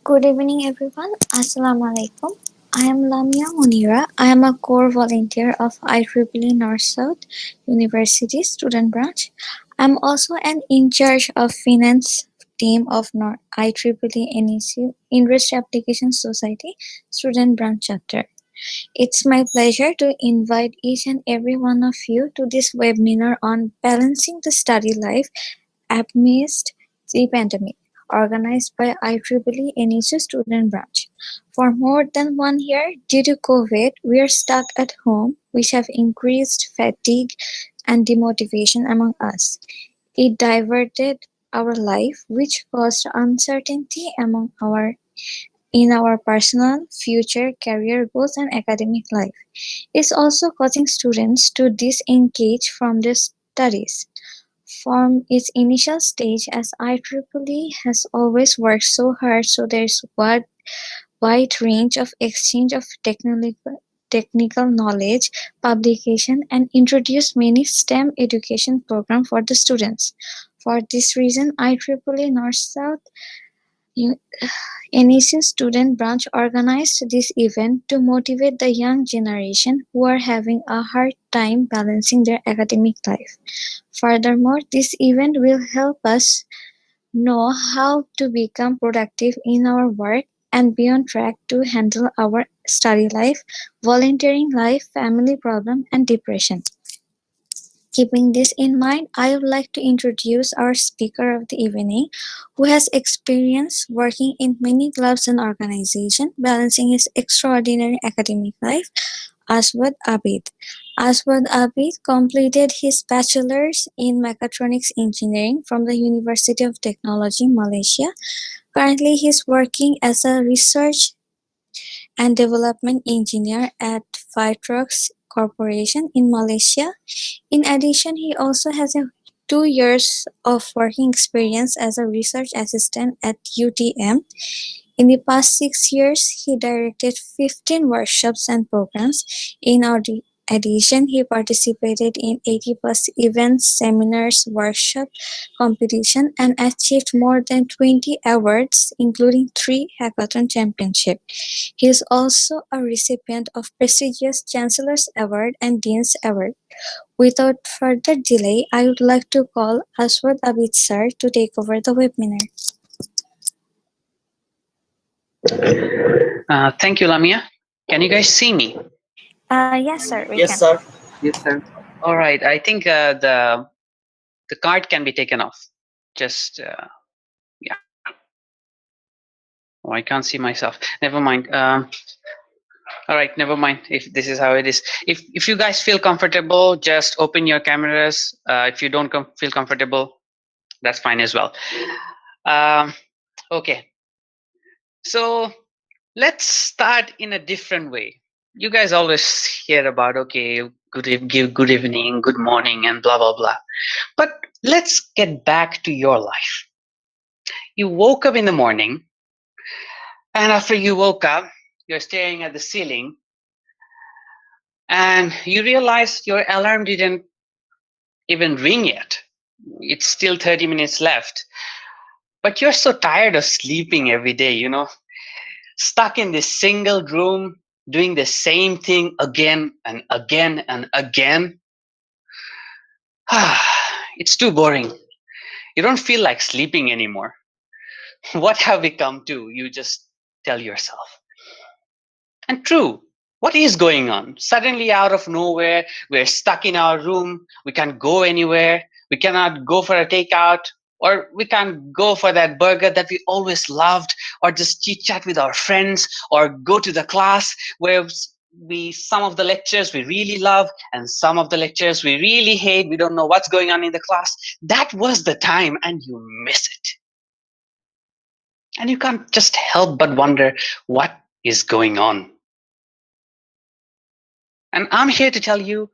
Good evening, everyone. Assalamu alaikum. I am Lamia Munira. I am a core volunteer of IEEE North South University student branch. I am also an in charge of finance team of IEEE NSU Industry Application Society student branch chapter. It's my pleasure to invite each and every one of you to this webinar on balancing the study life amidst the pandemic, organized by IEEE NSU Student Branch. For more than 1 year, due to COVID, we are stuck at home, which have increased fatigue and demotivation among us. It diverted our life, which caused uncertainty among our in our personal, future, career goals, and academic life. It's also causing students to disengage from their studies. From its initial stage as IEEE has always worked so hard so there's wide range of exchange of technical knowledge, publication, and introduced many STEM education programs for the students. For this reason, IEEE North South NEC student branch organized this event to motivate the young generation who are having a hard time balancing their academic life. Furthermore, this event will help us know how to become productive in our work and be on track to handle our study life, volunteering life, family problem, and depression. Keeping this in mind, I would like to introduce our speaker of the evening, who has experience working in many clubs and organizations, balancing his extraordinary academic life, Azwad Abid. Azwad Abid completed his bachelor's in mechatronics engineering from the University of Technology, Malaysia. Currently, he is working as a research and development engineer at Fitrox Corporation in Malaysia. In addition, he also has 2 years of working experience as a research assistant at UTM. In the past 6 years, he directed 15 workshops and programs. In addition, he participated in 80 plus events, seminars, workshop, competition, and achieved more than 20 awards, including 3 hackathon championships. He is also a recipient of prestigious Chancellor's Award and Dean's Award. Without further delay, I would like to call Azwad Abid sir to take over the webinar. Thank you, Lamia. Can you guys see me? Yes, sir, we Yes, can. sir. Yes, sir. All right. I think the card can be taken off. Just yeah. Oh, I can't see myself. Never mind. All right. Never mind. If this is how it is. If you guys feel comfortable, just open your cameras. If you don't feel comfortable, that's fine as well. Okay. So let's start in a different way. You guys always hear about give good evening, good morning, and blah blah blah. But let's get back to your life. You woke up in the morning, and after you woke up, you're staring at the ceiling, and you realize your alarm didn't even ring yet. It's still 30 minutes left. But you're so tired of sleeping every day, stuck in this single room, doing the same thing again and again and again. It's too boring. You don't feel like sleeping anymore. What have we come to? You just tell yourself. And true, what is going on? Suddenly, out of nowhere, we're stuck in our room. We can't go anywhere. We cannot go for a takeout, or we can't go for that burger that we always loved, or just chit chat with our friends, or go to the class where some of the lectures we really love and some of the lectures we really hate. We don't know what's going on in the class. That was the time, and you miss it. And you can't just help but wonder what is going on. And I'm here to tell you,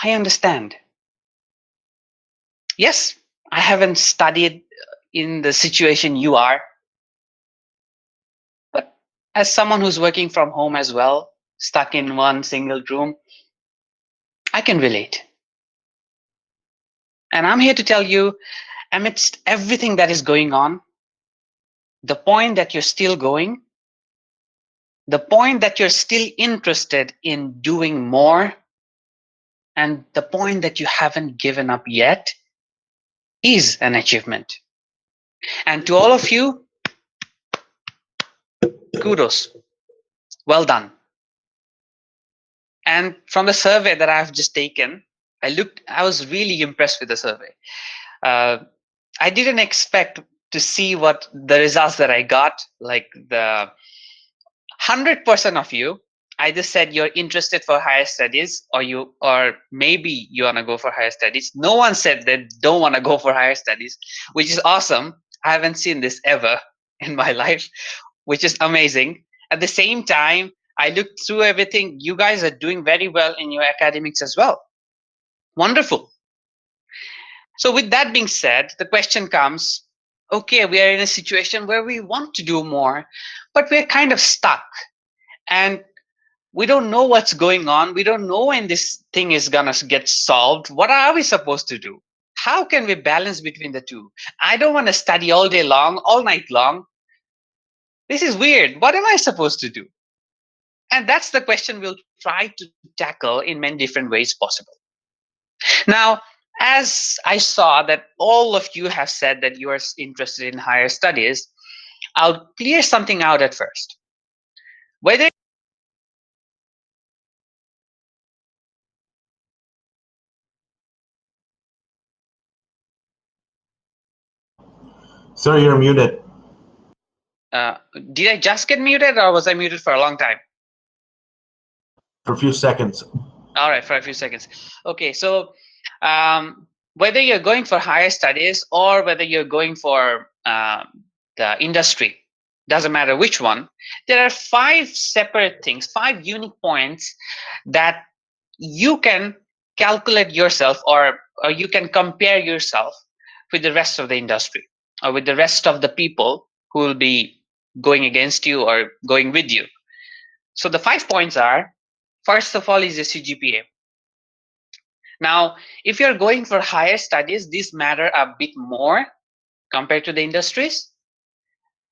I understand. Yes, I haven't studied in the situation you are, but as someone who's working from home as well, stuck in one single room, I can relate. And I'm here to tell you, amidst everything that is going on, the point that you're still going, the point that you're still interested in doing more, and the point that you haven't given up yet is an achievement. And to all of you, kudos. Well done. And from the survey that I've just taken, I was really impressed with the survey. Uh, I didn't expect to see what the results that I got, like the 100% of you either said you're interested for higher studies, or maybe you want to go for higher studies. No one said they don't want to go for higher studies, which is awesome. I haven't seen this ever in my life, which is amazing. At the same time, I looked through everything. You guys are doing very well in your academics as well. Wonderful. So with that being said, the question comes, okay, we are in a situation where we want to do more, but we're kind of stuck. And we don't know what's going on. We don't know when this thing is going to get solved. What are we supposed to do? How can we balance between the two? I don't want to study all day long, all night long. This is weird. What am I supposed to do? And that's the question we'll try to tackle in many different ways possible. Now, as I saw that all of you have said that you are interested in higher studies, I'll clear something out at first. Whether Sir, you're muted uh, did I just get muted, or was I muted for a long time? for a few seconds. All right, for a few seconds. Okay, so whether you're going for higher studies or whether you're going for the industry, doesn't matter which one, there are five separate things, five unique points that you can calculate yourself, or you can compare yourself with the rest of the industry or with the rest of the people who will be going against you or going with you. So the 5 points are, first of all, is your CGPA. Now, if you're going for higher studies, these matter a bit more compared to the industries.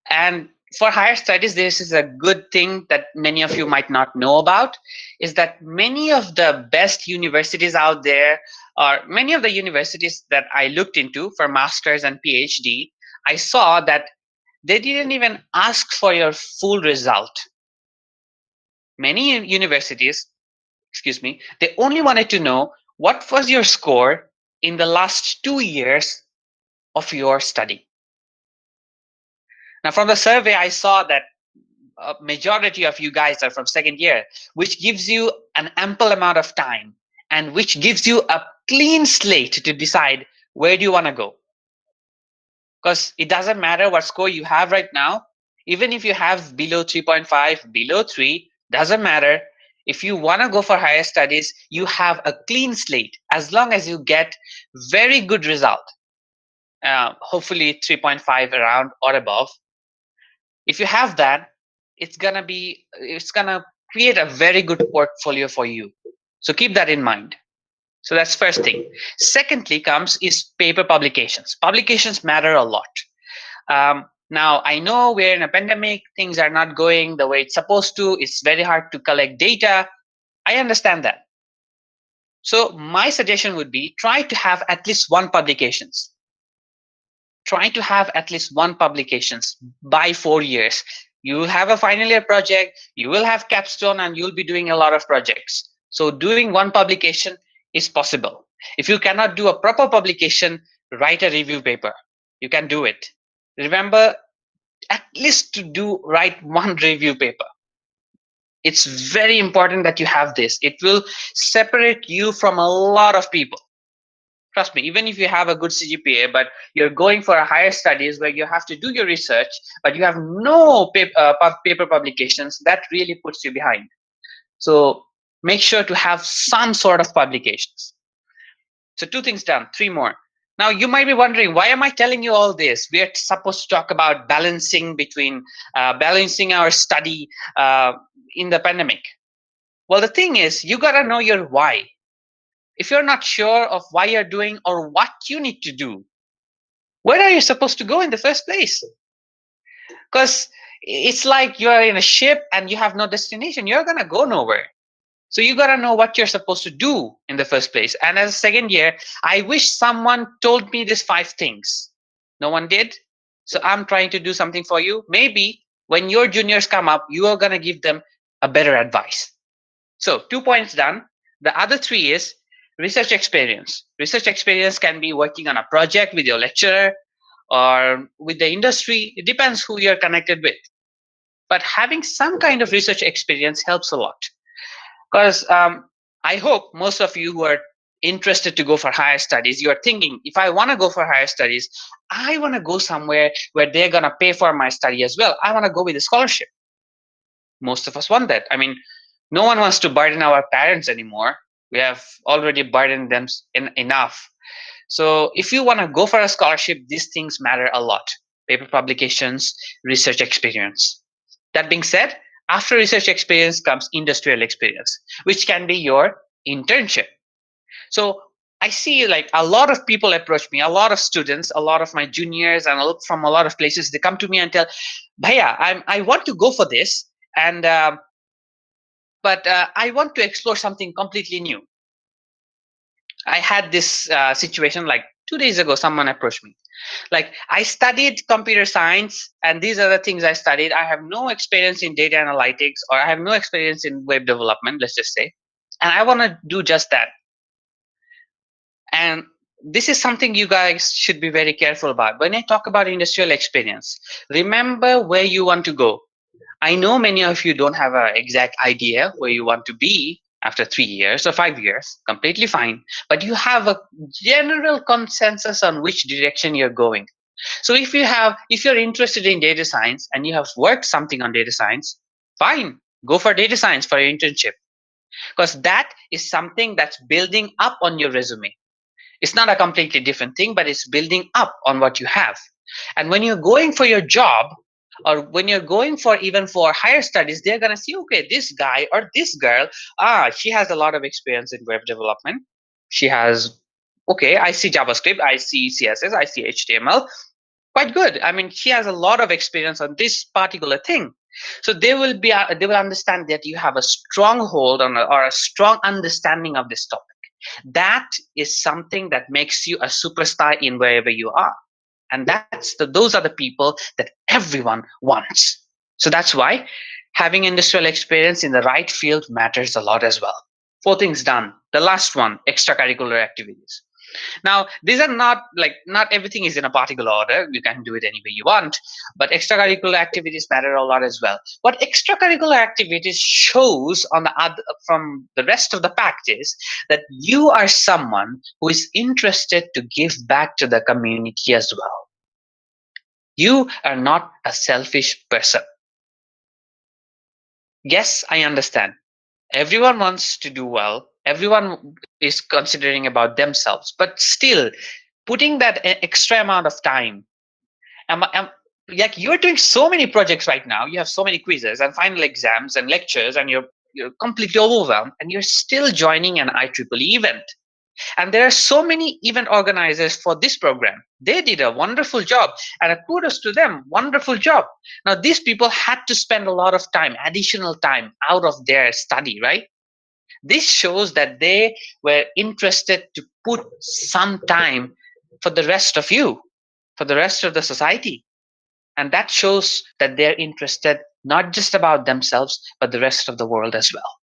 And for higher studies, this is a good thing that many of you might not know about, is that many of the best universities out there, or many of the universities that I looked into for masters and PhD, I saw that they didn't even ask for your full result. Many universities, excuse me, they only wanted to know what was your score in the last 2 years of your study. Now, from the survey, I saw that a majority of you guys are from second year, which gives you an ample amount of time and which gives you a clean slate to decide where do you want to go. Because it doesn't matter what score you have right now. Even if you have below 3.5, below 3, doesn't matter. If you want to go for higher studies, you have a clean slate as long as you get very good result, hopefully 3.5 around or above. If you have that, it's gonna create a very good portfolio for you. So keep that in mind. So that's first thing. Secondly comes is paper publications. Publications matter a lot. Now, I know we're in a pandemic, things are not going the way it's supposed to. It's very hard to collect data. I understand that. So my suggestion would be try to have at least one publications. Try to have at least one publications by 4 years. You will have a final year project, you will have capstone, and you'll be doing a lot of projects. So doing one publication is possible. If you cannot do a proper publication, write a review paper. You can do it. Remember, at least to do write one review paper. It's very important that you have this. It will separate you from a lot of people. Trust me, even if you have a good CGPA, but you're going for a higher studies where you have to do your research, but you have no paper publications, that really puts you behind. So make sure to have some sort of publications. So 2 things done, 3 more. Now you might be wondering, why am I telling you all this? We're supposed to talk about balancing our study in the pandemic. Well, the thing is, you gotta know your why. If you're not sure of why you're doing or what you need to do, where are you supposed to go in the first place? Because it's like you're in a ship and you have no destination. You're going to go nowhere. So you got to know what you're supposed to do in the first place. And as a second year, I wish someone told me these 5 things. No one did. So I'm trying to do something for you. Maybe when your juniors come up, you are going to give them a better advice. So 2 points done. The other 3 is research experience. Research experience can be working on a project with your lecturer or with the industry. It depends who you're connected with. But having some kind of research experience helps a lot. Because I hope most of you who are interested to go for higher studies, you're thinking, if I want to go for higher studies, I want to go somewhere where they're going to pay for my study as well. I want to go with a scholarship. Most of us want that. I mean, no one wants to burden our parents anymore. We have already burdened them enough. So if you want to go for a scholarship, these things matter a lot. Paper publications, research experience. That being said, after research experience comes industrial experience, which can be your internship. So I see like a lot of people approach me, a lot of students, a lot of my juniors, and I look from a lot of places. They come to me and tell, "Bhaiya, I want to go for this, and but I want to explore something completely new." I had this situation like 2 days ago. Someone approached me. Like, I studied computer science and these are the things I studied. I have no experience in data analytics or I have no experience in web development, let's just say. And I want to do just that. And this is something you guys should be very careful about. When I talk about industrial experience, remember where you want to go. I know many of you don't have an exact idea where you want to be after 3 years or 5 years, completely fine. But you have a general consensus on which direction you're going. So if you're interested in data science and you have worked something on data science, fine, go for data science for your internship. Because that is something that's building up on your resume. It's not a completely different thing, but it's building up on what you have. And when you're going for your job, or when you're going for even for higher studies, they're gonna see, okay, this guy or this girl, she has a lot of experience in web development. She has, okay, I see JavaScript, I see CSS, I see HTML, quite good. I mean, she has a lot of experience on this particular thing. So they will understand that you have a strong hold on or a strong understanding of this topic. That is something that makes you a superstar in wherever you are. And those are the people that everyone wants. So that's why having industrial experience in the right field matters a lot as well. 4 things done. The last one, extracurricular activities. Now, these are not everything is in a particular order. You can do it any way you want, but extracurricular activities matter a lot as well. What extracurricular activities shows on the other from the rest of the pack is that you are someone who is interested to give back to the community as well. You are not a selfish person. Yes, I understand. Everyone wants to do well. Everyone is considering about themselves, but still putting that extra amount of time. Like, you're doing so many projects right now. You have so many quizzes and final exams and lectures, and you're completely overwhelmed, and you're still joining an IEEE event. And there are so many event organizers for this program. They did a wonderful job, and a kudos to them. Wonderful job. Now, these people had to spend a lot of time, additional time out of their study, right? This shows that they were interested to put some time for the rest of you, for the rest of the society. And that shows that they're interested not just about themselves, but the rest of the world as well.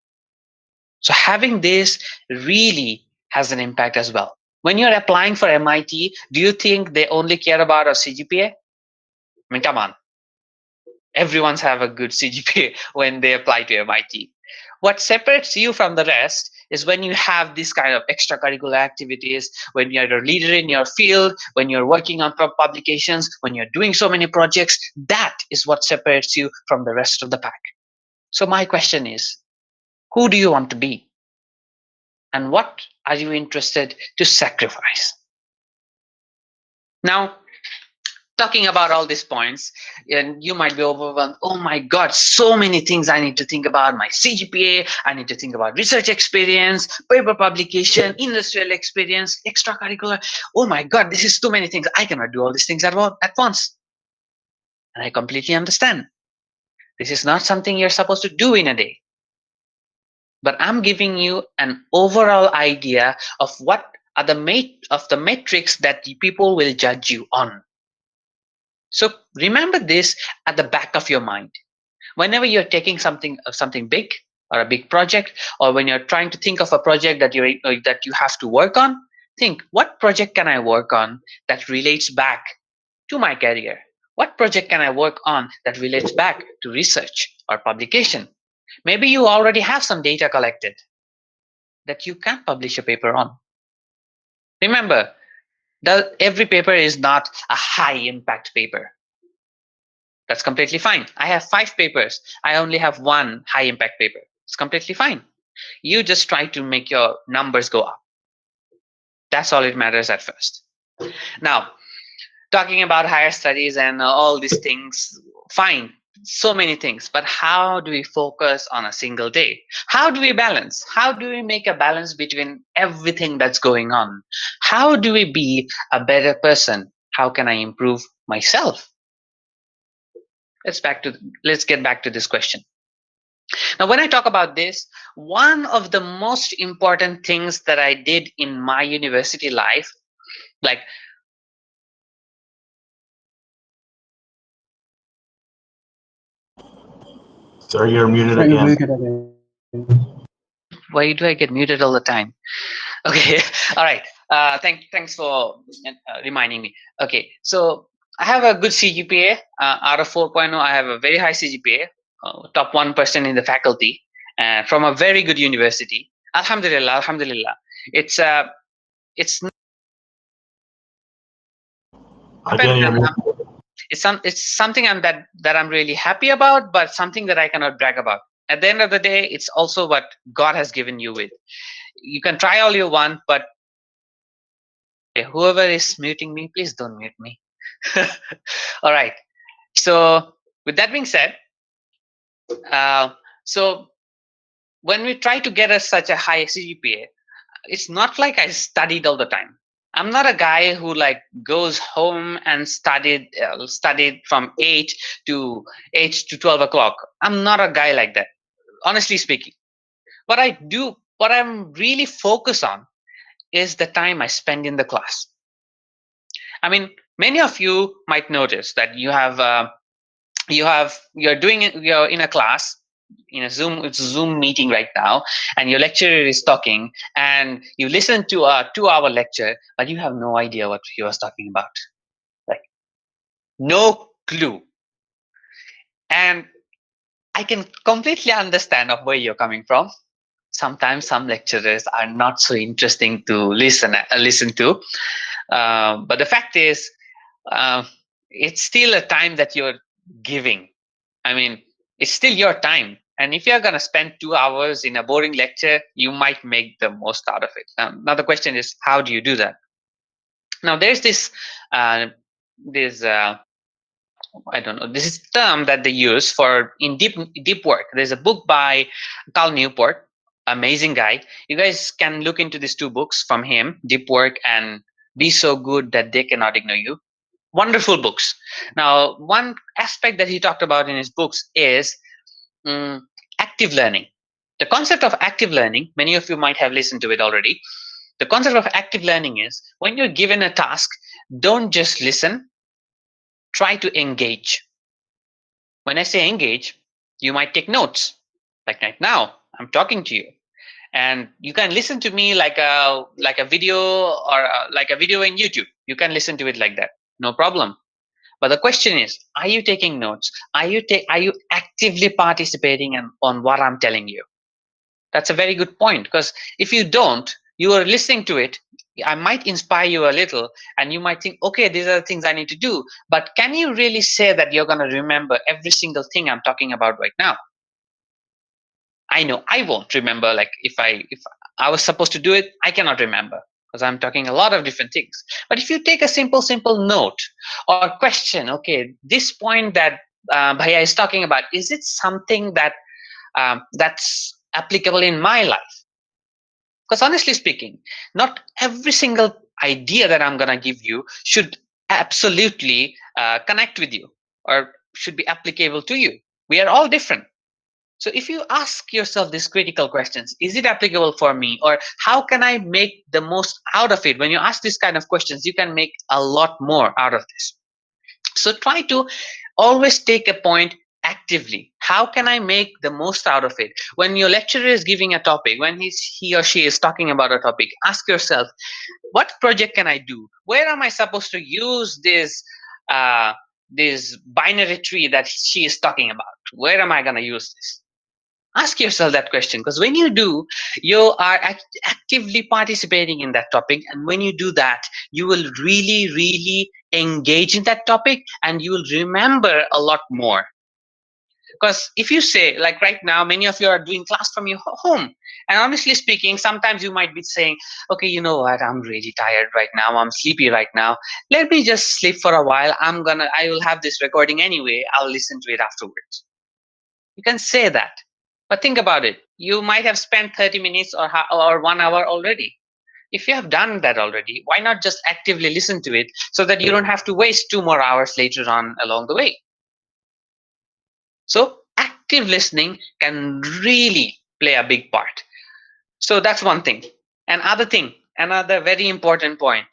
So having this really has an impact as well. When you're applying for MIT, do you think they only care about a CGPA? I mean, come on. Everyone's have a good CGPA when they apply to MIT. What separates you from the rest is when you have this kind of extracurricular activities, when you're a leader in your field, when you're working on publications, when you're doing so many projects. That is what separates you from the rest of the pack. So my question is, who do you want to be? And what are you interested to sacrifice? Now, talking about all these points, and you might be overwhelmed. Oh my God, so many things I need to think about. My CGPA, I need to think about research experience, paper publication, industrial experience, extracurricular. Oh my God, this is too many things. I cannot do all these things at once. And I completely understand. This is not something you're supposed to do in a day. But I'm giving you an overall idea of what are the metrics that the people will judge you on. So remember this at the back of your mind. Whenever you're taking something big or a big project, or when you're trying to think of a project that you have to work on, think, what project can I work on that relates back to my career? What project can I work on that relates back to research or publication? Maybe you already have some data collected that you can publish a paper on. Remember, every paper is not a high impact paper. That's completely fine. I have 5 papers. I only have one high impact paper. It's completely fine. You just try to make your numbers go up. That's all it matters at first. Now, talking about higher studies and all these things, fine, so many things, but how do we focus on a single day? How do we balance? How do we make a balance between everything that's going on? How do we be a better person? How can I improve myself? Let's get back to this question. Now, when I talk about this, one of the most important things that I did in my university life, like, Sir, you're muted Sir, you're again. muted again. why do I get muted all the time? Okay, all right. Thanks for reminding me. Okay, so I have a good CGPA. Out of 4.0, I have a very high CGPA, top 1% in the faculty, from a very good university. Alhamdulillah, Alhamdulillah. It's not Again, happened, you're and muted. it's something that I'm really happy about, but something that I cannot brag about. At the end of the day, it's also what God has given you with. You can try all you want, but whoever is muting me, please don't mute me. All right. So with that being said, uh, so when we try to get such a high CGPA, it's not like I studied all the time. I'm not a guy who like goes home and studied from 8 to 12 o'clock. I'm not a guy like that, honestly speaking. What I'm really focused on is the time I spend in the class. I mean, many of you might notice that you're in a class, in a Zoom meeting right now, and your lecturer is talking, and you listen to a 2-hour lecture, but you have no idea what he was talking about, like no clue. And I can completely understand of where you're coming from. Sometimes some lecturers are not so interesting to listen to, but the fact is, uh, it's still a time that you're giving. I mean, it's still your time. And if you're going to spend 2 hours in a boring lecture, you might make the most out of it. Now the question is, how do you do that? Now, there's uh, this I don't know, this is term that they use for in deep work. There's a book by Carl Newport, amazing guy. You guys can look into these 2 books from him, Deep Work and Be So Good That They Cannot Ignore You. Wonderful books. Now, one aspect that he talked about in his books is active learning. The concept of active learning, many of you might have listened to it already. The concept of active learning is when you're given a task, don't just listen, try to engage. When I say engage, you might take notes. Like right now, I'm talking to you, and you can listen to me like a video, or like a video in YouTube. You can listen to it like that, no problem. But the question is, are you taking notes? Are you actively participating on what I'm telling you? That's a very good point, because if you don't, you are listening to it. I might inspire you a little, and you might think, okay, these are the things I need to do. But can you really say that you're going to remember every single thing I'm talking about right now? I know I won't remember. Like if I was supposed to do it, I cannot remember because I'm talking a lot of different things. But if you take a simple note or question, okay, this point that Bhaiya is talking about, is it something that's applicable in my life? Because honestly speaking, not every single idea that I'm going to give you should absolutely connect with you, or should be applicable to you. We are all different. So if you ask yourself these critical questions, is it applicable for me, or how can I make the most out of it? When you ask these kind of questions, you can make a lot more out of this. So try to always take a point actively. How can I make the most out of it? When your lecturer is giving a topic, when he or she is talking about a topic, ask yourself, what project can I do? Where am I supposed to use uh, this binary tree that she is talking about? Where am I going to use this? Ask yourself that question, because when you do, you are actively participating in that topic, and when you do that, you will really engage in that topic, and you will remember a lot more. Because if you say, like right now, many of you are doing class from your home, and honestly speaking, sometimes you might be saying, okay, you know what, I'm really tired right now, I'm sleepy right now, let me just sleep for a while, I will have this recording anyway, I'll listen to it afterwards. You can say that. But think about it. You might have spent 30 minutes or 1 hour already. If you have done that already, why not just actively listen to it so that you don't have to waste 2 more hours later on along the way? So active listening can really play a big part. So that's one thing. Another very important point.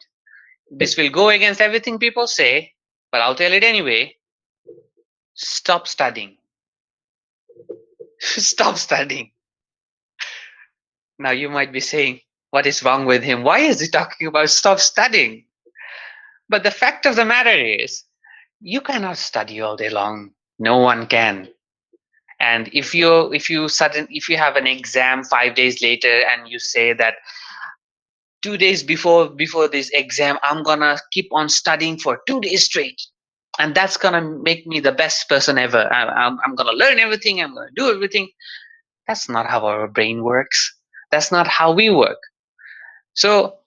This will go against everything people say, but I'll tell it anyway. Stop studying. Stop studying. Now you might be saying, what is wrong with him? Why is he talking about stop studying? But the fact of the matter is, you cannot study all day long. No one can. And if you have an exam 5 days later and you say that 2 days before this exam, I'm gonna keep on studying for 2 days straight, and that's gonna make me the best person ever. I'm gonna learn everything. I'm gonna do everything. That's not how our brain works. That's not how we work. So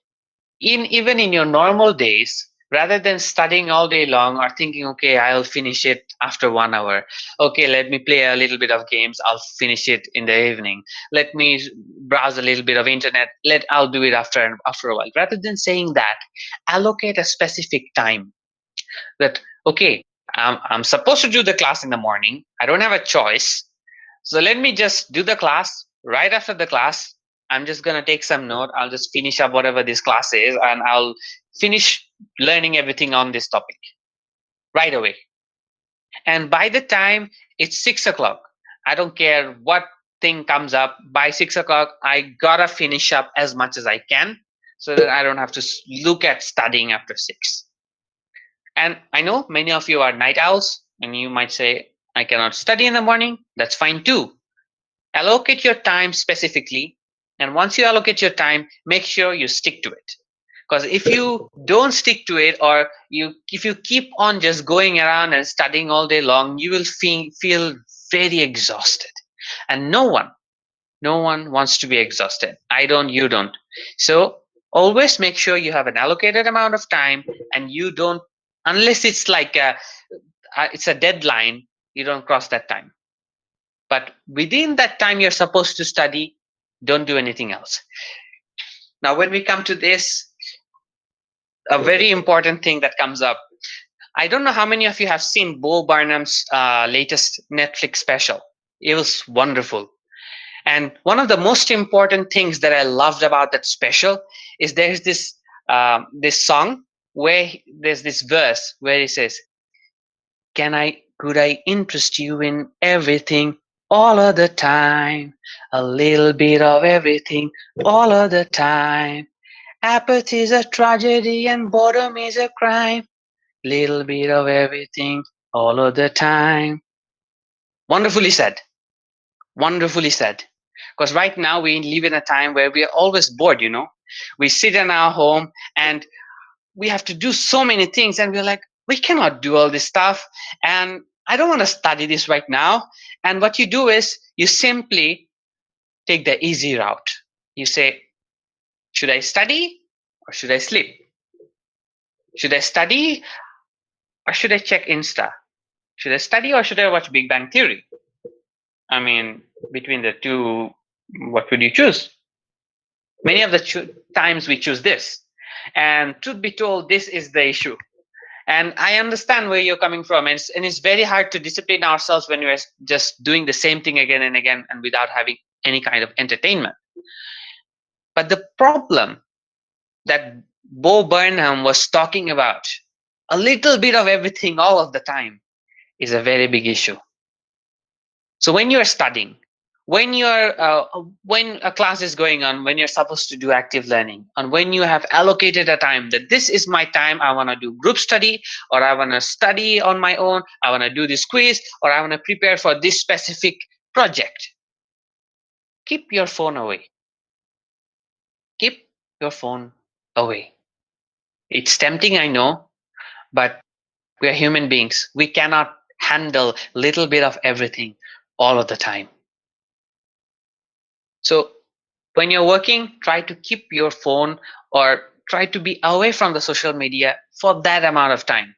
even in your normal days, rather than studying all day long or thinking, okay, I'll finish it after 1 hour, okay, let me play a little bit of games, I'll finish it in the evening, let me browse a little bit of internet, I'll do it after a while. Rather than saying that, allocate a specific time that, okay, I'm supposed to do the class in the morning, I don't have a choice, so let me just do the class. Right after the class, I'm just going to take some note. I'll just finish up whatever this class is, and I'll finish learning everything on this topic right away. And by the time it's 6 o'clock, I don't care what thing comes up. By 6 o'clock, I got to finish up as much as I can so that I don't have to look at studying after 6. And I know many of you are night owls, and you might say, I cannot study in the morning. That's fine too. Allocate your time specifically, and once you allocate your time, make sure you stick to it. Because if you don't stick to it, or if you keep on just going around and studying all day long, you will feel very exhausted. And no one wants to be exhausted. I don't, you don't. So always make sure you have an allocated amount of time, and you don't, unless it's like it's a deadline, you don't cross that time. But within that time you're supposed to study, don't do anything else. Now, when we come to this, a very important thing that comes up. I don't know how many of you have seen Bo Burnham's latest Netflix special. It was wonderful. And one of the most important things that I loved about that special is there's this song where there's this verse where he says, could I interest you in everything all of the time? A little bit of everything all of the time. Apathy is a tragedy and boredom is a crime. Little bit of everything all of the time. Wonderfully said. Wonderfully said. Because right now we live in a time where we are always bored, you know. We sit in our home and we have to do so many things, and we're like, we cannot do all this stuff, and I don't want to study this right now. And what you do is you simply take the easy route. You say, should I study or should I sleep? Should I study or should I check Insta? Should I study or should I watch Big Bang Theory? I mean, between the two, what would you choose? Many of the times we choose this. And truth be told, this is the issue. And I understand where you're coming from, and it's very hard to discipline ourselves when we're just doing the same thing again and again and without having any kind of entertainment. But the problem that Bo Burnham was talking about, a little bit of everything all of the time, is a very big issue. So when you're studying, when a class is going on, when you're supposed to do active learning, and when you have allocated a time that this is my time, I want to do group study, or I want to study on my own, I want to do this quiz, or I want to prepare for this specific project, keep your phone away. Keep your phone away. It's tempting, I know, but we are human beings. We cannot handle little bit of everything all of the time. So when you're working, try to keep your phone or try to be away from the social media for that amount of time.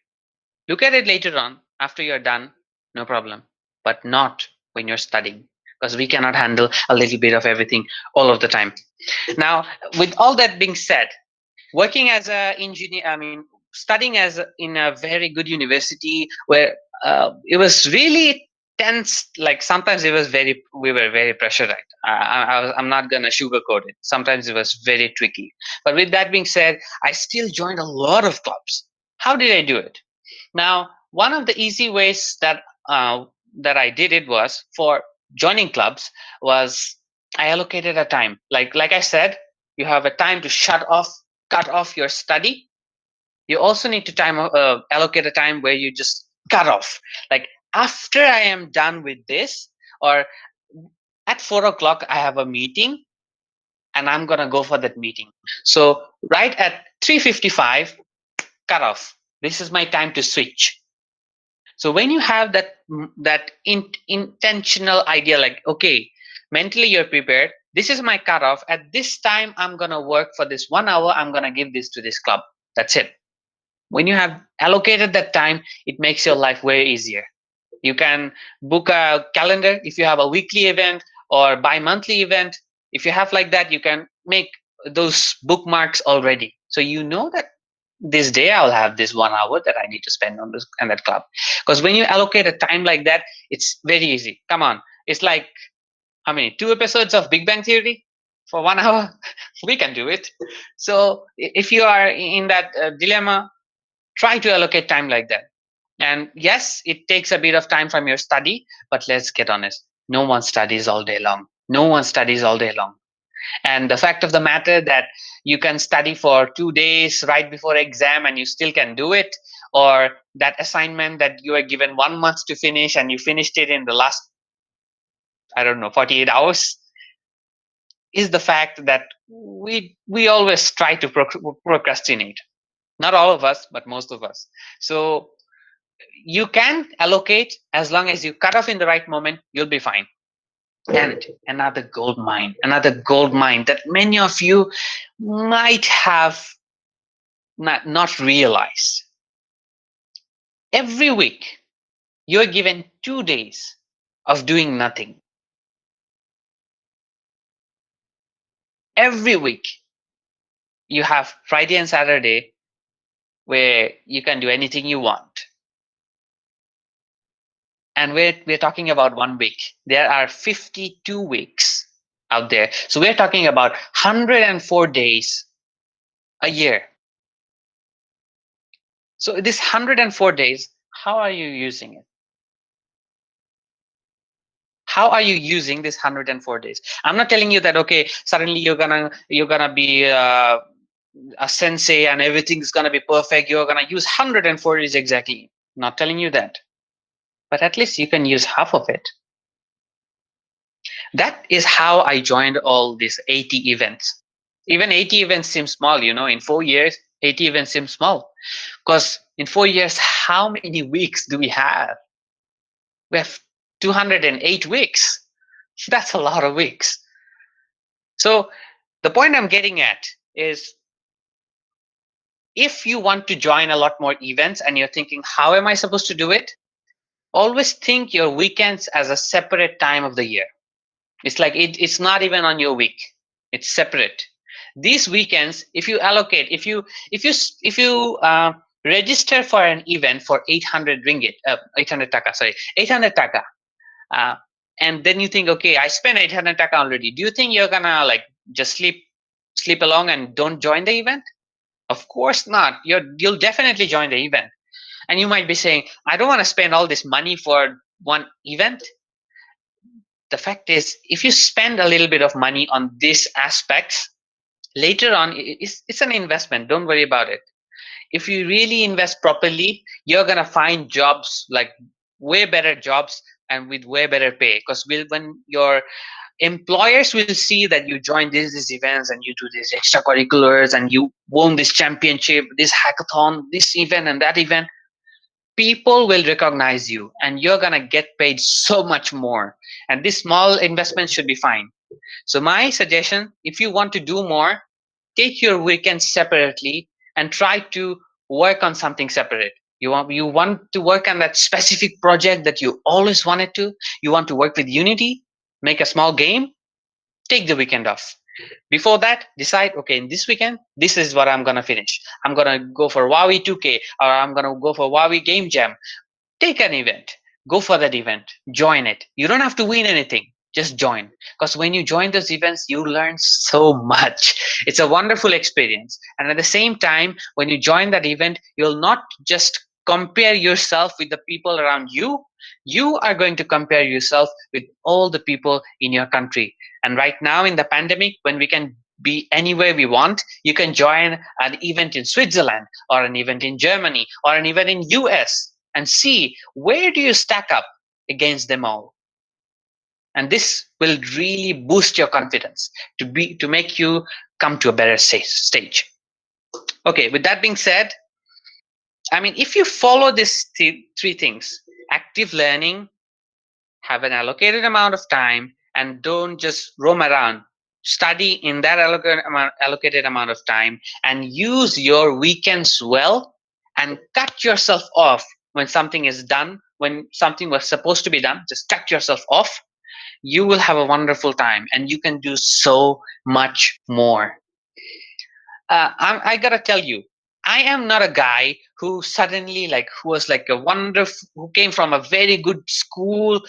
Look at it later on after you're done, no problem, but not when you're studying, because we cannot handle a little bit of everything all of the time. Now, with all that being said, working as a engineer, I mean, studying in a very good university where it was really tense. Like sometimes it was we were very pressurized. I'm not gonna sugarcoat it. Sometimes it was very tricky. But with that being said, I still joined a lot of clubs. How did I do it? Now, one of the easy ways that I did it was for joining clubs was I allocated a time. Like I said, you have a time to cut off your study. You also need to allocate a time where you just cut off. Like after I am done with this, or at 4 o'clock, I have a meeting, and I'm gonna go for that meeting. So right at 3:55, cut off. This is my time to switch. So when you have intentional idea, like okay, mentally you're prepared. This is my cutoff. At this time, I'm gonna work for this 1 hour. I'm gonna give this to this club. That's it. When you have allocated that time, it makes your life way easier. You can book a calendar if you have a weekly event or bi-monthly event. If you have like that, you can make those bookmarks already. So you know that this day I'll have this 1 hour that I need to spend on this and that club. Because when you allocate a time like that, it's very easy. Come on. It's like how many? 2 episodes of Big Bang Theory for 1 hour? We can do it. So if you are in that dilemma, try to allocate time like that. And yes, it takes a bit of time from your study, but let's get honest. No one studies all day long. No one studies all day long. And the fact of the matter that you can study for 2 days right before exam and you still can do it, or that assignment that you are given 1 month to finish and you finished it in the last, I don't know, 48 hours, is the fact that we always try to procrastinate. Not all of us, but most of us. So you can allocate as long as you cut off in the right moment, you'll be fine. And another gold mine that many of you might have not realized. Every week, you're given 2 days of doing nothing. Every week, you have Friday and Saturday where you can do anything you want. And we're talking about 1 week. There are 52 weeks out there. So we're talking about 104 days a year. So this 104 days, how are you using it? How are you using this 104 days? I'm not telling you that okay, suddenly you're gonna be a sensei and everything's gonna be perfect. You're gonna use 104 days exactly. Not telling you that, but at least you can use half of it. That is how I joined all these 80 events. Even 80 events seem small, in 4 years, 80 events seem small. Because in 4 years, how many weeks do we have? We have 208 weeks. That's a lot of weeks. So the point I'm getting at is if you want to join a lot more events and you're thinking, how am I supposed to do it? Always think your weekends as a separate time of the year. It's like it's not even on your week. It's separate. These weekends, if you allocate, if you Register for an event for 800 ringgit, 800 taka, sorry, 800 taka. Uh, and then you think, okay, I spent 800 taka already. Do you think you're gonna like just sleep along and don't join the event? Of course not. You'll definitely join the event. And you might be saying, I don't want to spend all this money for one event. The fact is, if you spend a little bit of money on these aspects, later on, it's an investment. Don't worry about it. If you really invest properly, you're going to find jobs, like way better jobs and with way better pay. Because when your employers will see that you join these events and you do these extracurriculars and you won this championship, this hackathon, this event and that event, people will recognize you and you're going to get paid so much more. And this small investment should be fine. So my suggestion, if you want to do more, take your weekends separately and try to work on something separate. You want to work on that specific project that you always wanted to. You want to work with Unity, make a small game, take the weekend off. Before that, decide, okay, in this weekend, this is what I'm going to finish. I'm going to go for Wowie 2K, or I'm going to go for Wowie Game Jam. Take an event, go for that event, join it. You don't have to win anything, just join. Because when you join those events, you learn so much. It's a wonderful experience. And at the same time, when you join that event, you'll not just compare yourself with the people around you. You are going to compare yourself with all the people in your country. And right now in the pandemic, when we can be anywhere we want, you can join an event in Switzerland or an event in Germany or an event in US and see where do you stack up against them all. And this will really boost your confidence to make you come to a better stage. Okay, with that being said, I mean, if you follow these three things: active learning, have an allocated amount of time, and don't just roam around, study in that allocated amount of time, and use your weekends well, and cut yourself off when something is done, when something was supposed to be done, just cut yourself off. You will have a wonderful time and you can do so much more. I gotta tell you, I am not a guy who suddenly who was like a wonderful, who came from a very good school.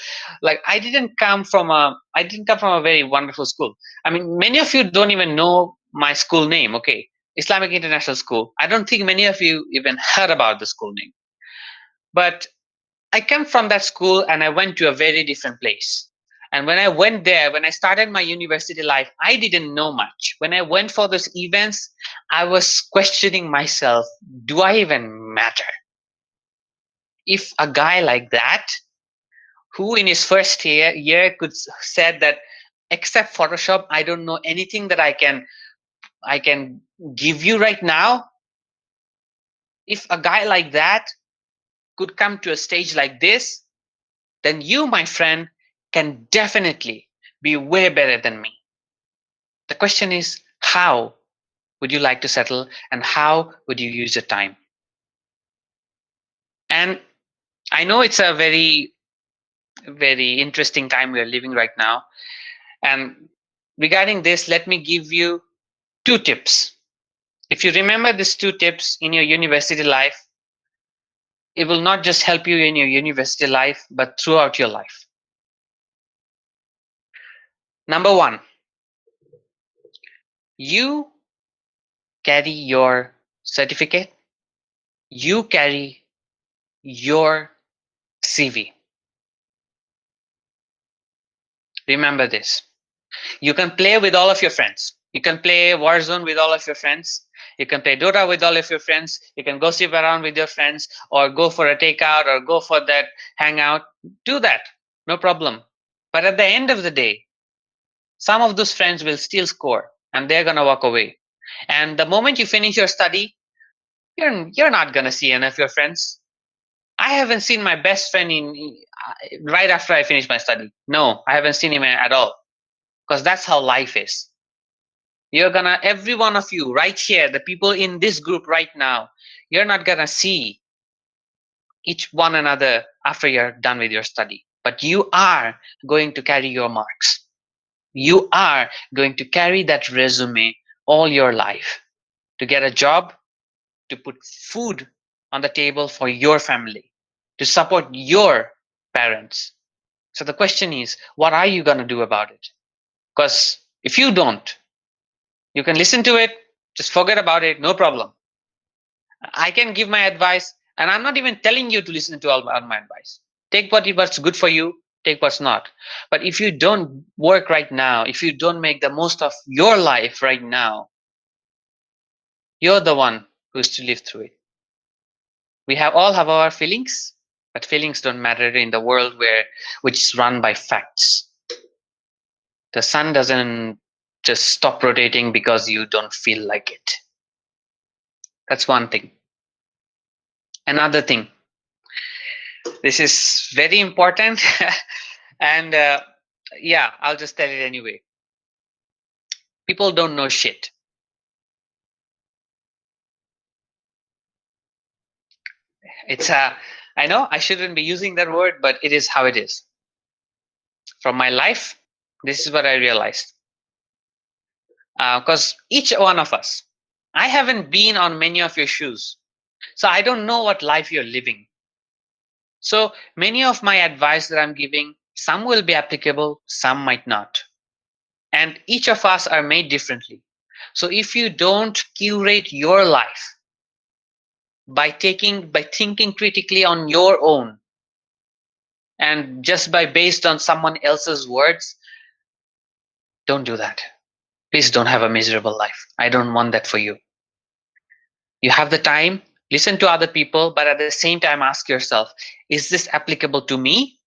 Like I didn't come from a very wonderful school. I mean, many of you don't even know my school name. Okay, Islamic International School. I don't think many of you even heard about the school name. But I came from that school and I went to a very different place. And when I went there, when I started my university life, I didn't know much. When I went for those events, I was questioning myself, do I even matter? If a guy like that, who in his first year could said that except Photoshop, I don't know anything that I can give you right now. If a guy like that could come to a stage like this, then you, my friend, can definitely be way better than me. The question is, how would you like to settle and how would you use your time? And I know it's a very, very interesting time we are living right now. And regarding this, let me give you two tips. If you remember these two tips in your university life, it will not just help you in your university life, but throughout your life. Number one, you carry your certificate, you carry your CV. Remember this. You can play with all of your friends. You can play Warzone with all of your friends. You can play Dota with all of your friends. You can go sleep around with your friends or go for a takeout or go for that hangout. Do that. No problem. But at the end of the day, some of those friends will still score and they're going to walk away. And the moment you finish your study, you're not going to see any of your friends. I haven't seen my best friend right after I finish my study. No, I haven't seen him at all because that's how life is. You're gonna, every one of you right here, the people in this group right now, you're not gonna see each one another after you're done with your study. But you are going to carry your marks. You are going to carry that resume all your life to get a job, to put food on the table for your family, to support your parents. So the question is, what are you going to do about it? Because if you don't, you can listen to it, just forget about it, no problem. I can give my advice, and I'm not even telling you to listen to all my advice. Take what's good for you, take what's not. But if you don't work right now, if you don't make the most of your life right now, you're the one who's to live through it. We all have our feelings, but feelings don't matter in the world which is run by facts. The sun doesn't just stop rotating because you don't feel like it. That's one thing. Another thing, this is very important, and yeah, I'll just tell it anyway. People don't know shit. It's I know I shouldn't be using that word, but it is how it is. From my life, this is what I realized. Because each one of us, I haven't been on many of your shoes, so I don't know what life you're living. So many of my advice that I'm giving, some will be applicable, some might not. And each of us are made differently. So if you don't curate your life by thinking critically on your own, and just by based on someone else's words, don't do that. Please don't have a miserable life. I don't want that for you. You have the time, listen to other people, but at the same time ask yourself, is this applicable to me?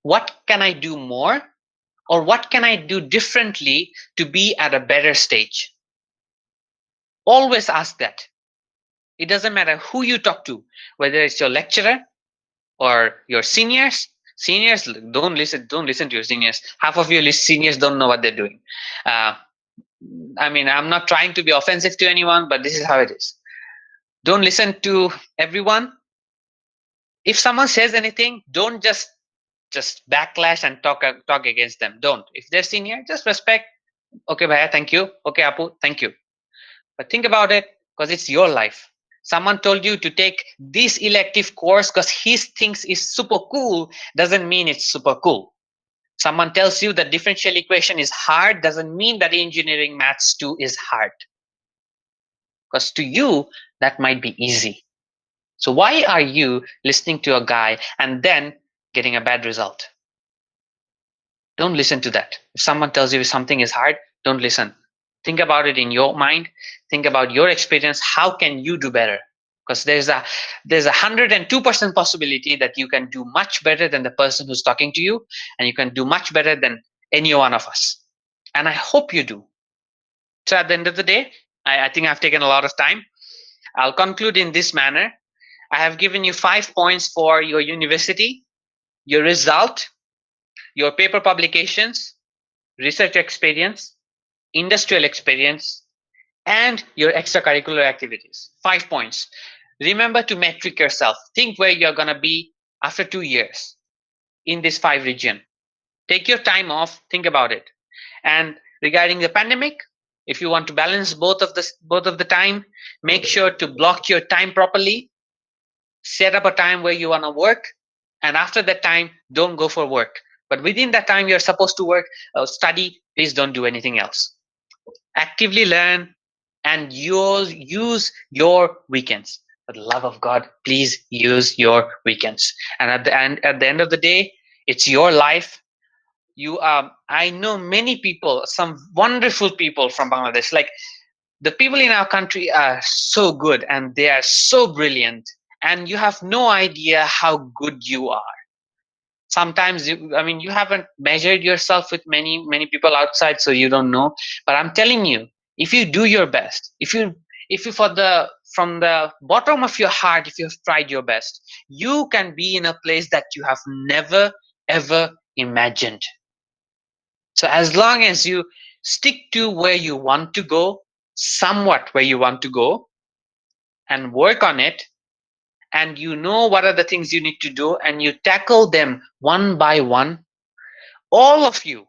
What can I do more? Or what can I do differently to be at a better stage? Always ask that. It doesn't matter who you talk to, whether it's your lecturer or your seniors. Seniors, don't listen to your seniors. Half of your seniors don't know what they're doing. Uh, I mean, I'm not trying to be offensive to anyone, but this is how it is. Don't listen to everyone. If someone says anything, don't just backlash and talk against them. Don't. If they're senior, just respect. Okay, bhaiya, thank you. Okay, Apu, thank you. But think about it, because it's your life. Someone told you to take this elective course because he thinks it's super cool, doesn't mean it's super cool. Someone tells you that differential equation is hard, doesn't mean that engineering maths 2 is hard. Because to you, that might be easy. So why are you listening to a guy and then getting a bad result? Don't listen to that. If someone tells you something is hard, don't listen. Think about it in your mind. Think about your experience. How can you do better? Because there's 102% possibility that you can do much better than the person who's talking to you, and you can do much better than any one of us. And I hope you do. So at the end of the day, I think I've taken a lot of time. I'll conclude in this manner. I have given you 5 points for your university, your result, your paper publications, research experience, industrial experience, and your extracurricular activities. 5 points. Remember to metric yourself. Think where you're going to be after 2 years in this 5 region. Take your time off, think about it. And regarding the pandemic, if you want to balance both of the time, make sure to block your time properly. Set up a time where you want to work, and after that time, don't go for work. But within that time you're supposed to work, study, please don't do anything else. Actively learn, and you'll use your weekends. For the love of God, please use your weekends. And at the end of the day, it's your life. I know many people, some wonderful people from Bangladesh. Like, the people in our country are so good and they are so brilliant, and you have no idea how good you are. Sometimes you haven't measured yourself with many people outside, so you don't know. But I'm telling you, if you do your best, if you from the bottom of your heart, if you've tried your best, you can be in a place that you have never ever imagined. So as long as you stick to where you want to go, somewhat where you want to go, and work on it, and you know what are the things you need to do, and you tackle them one by one, all of you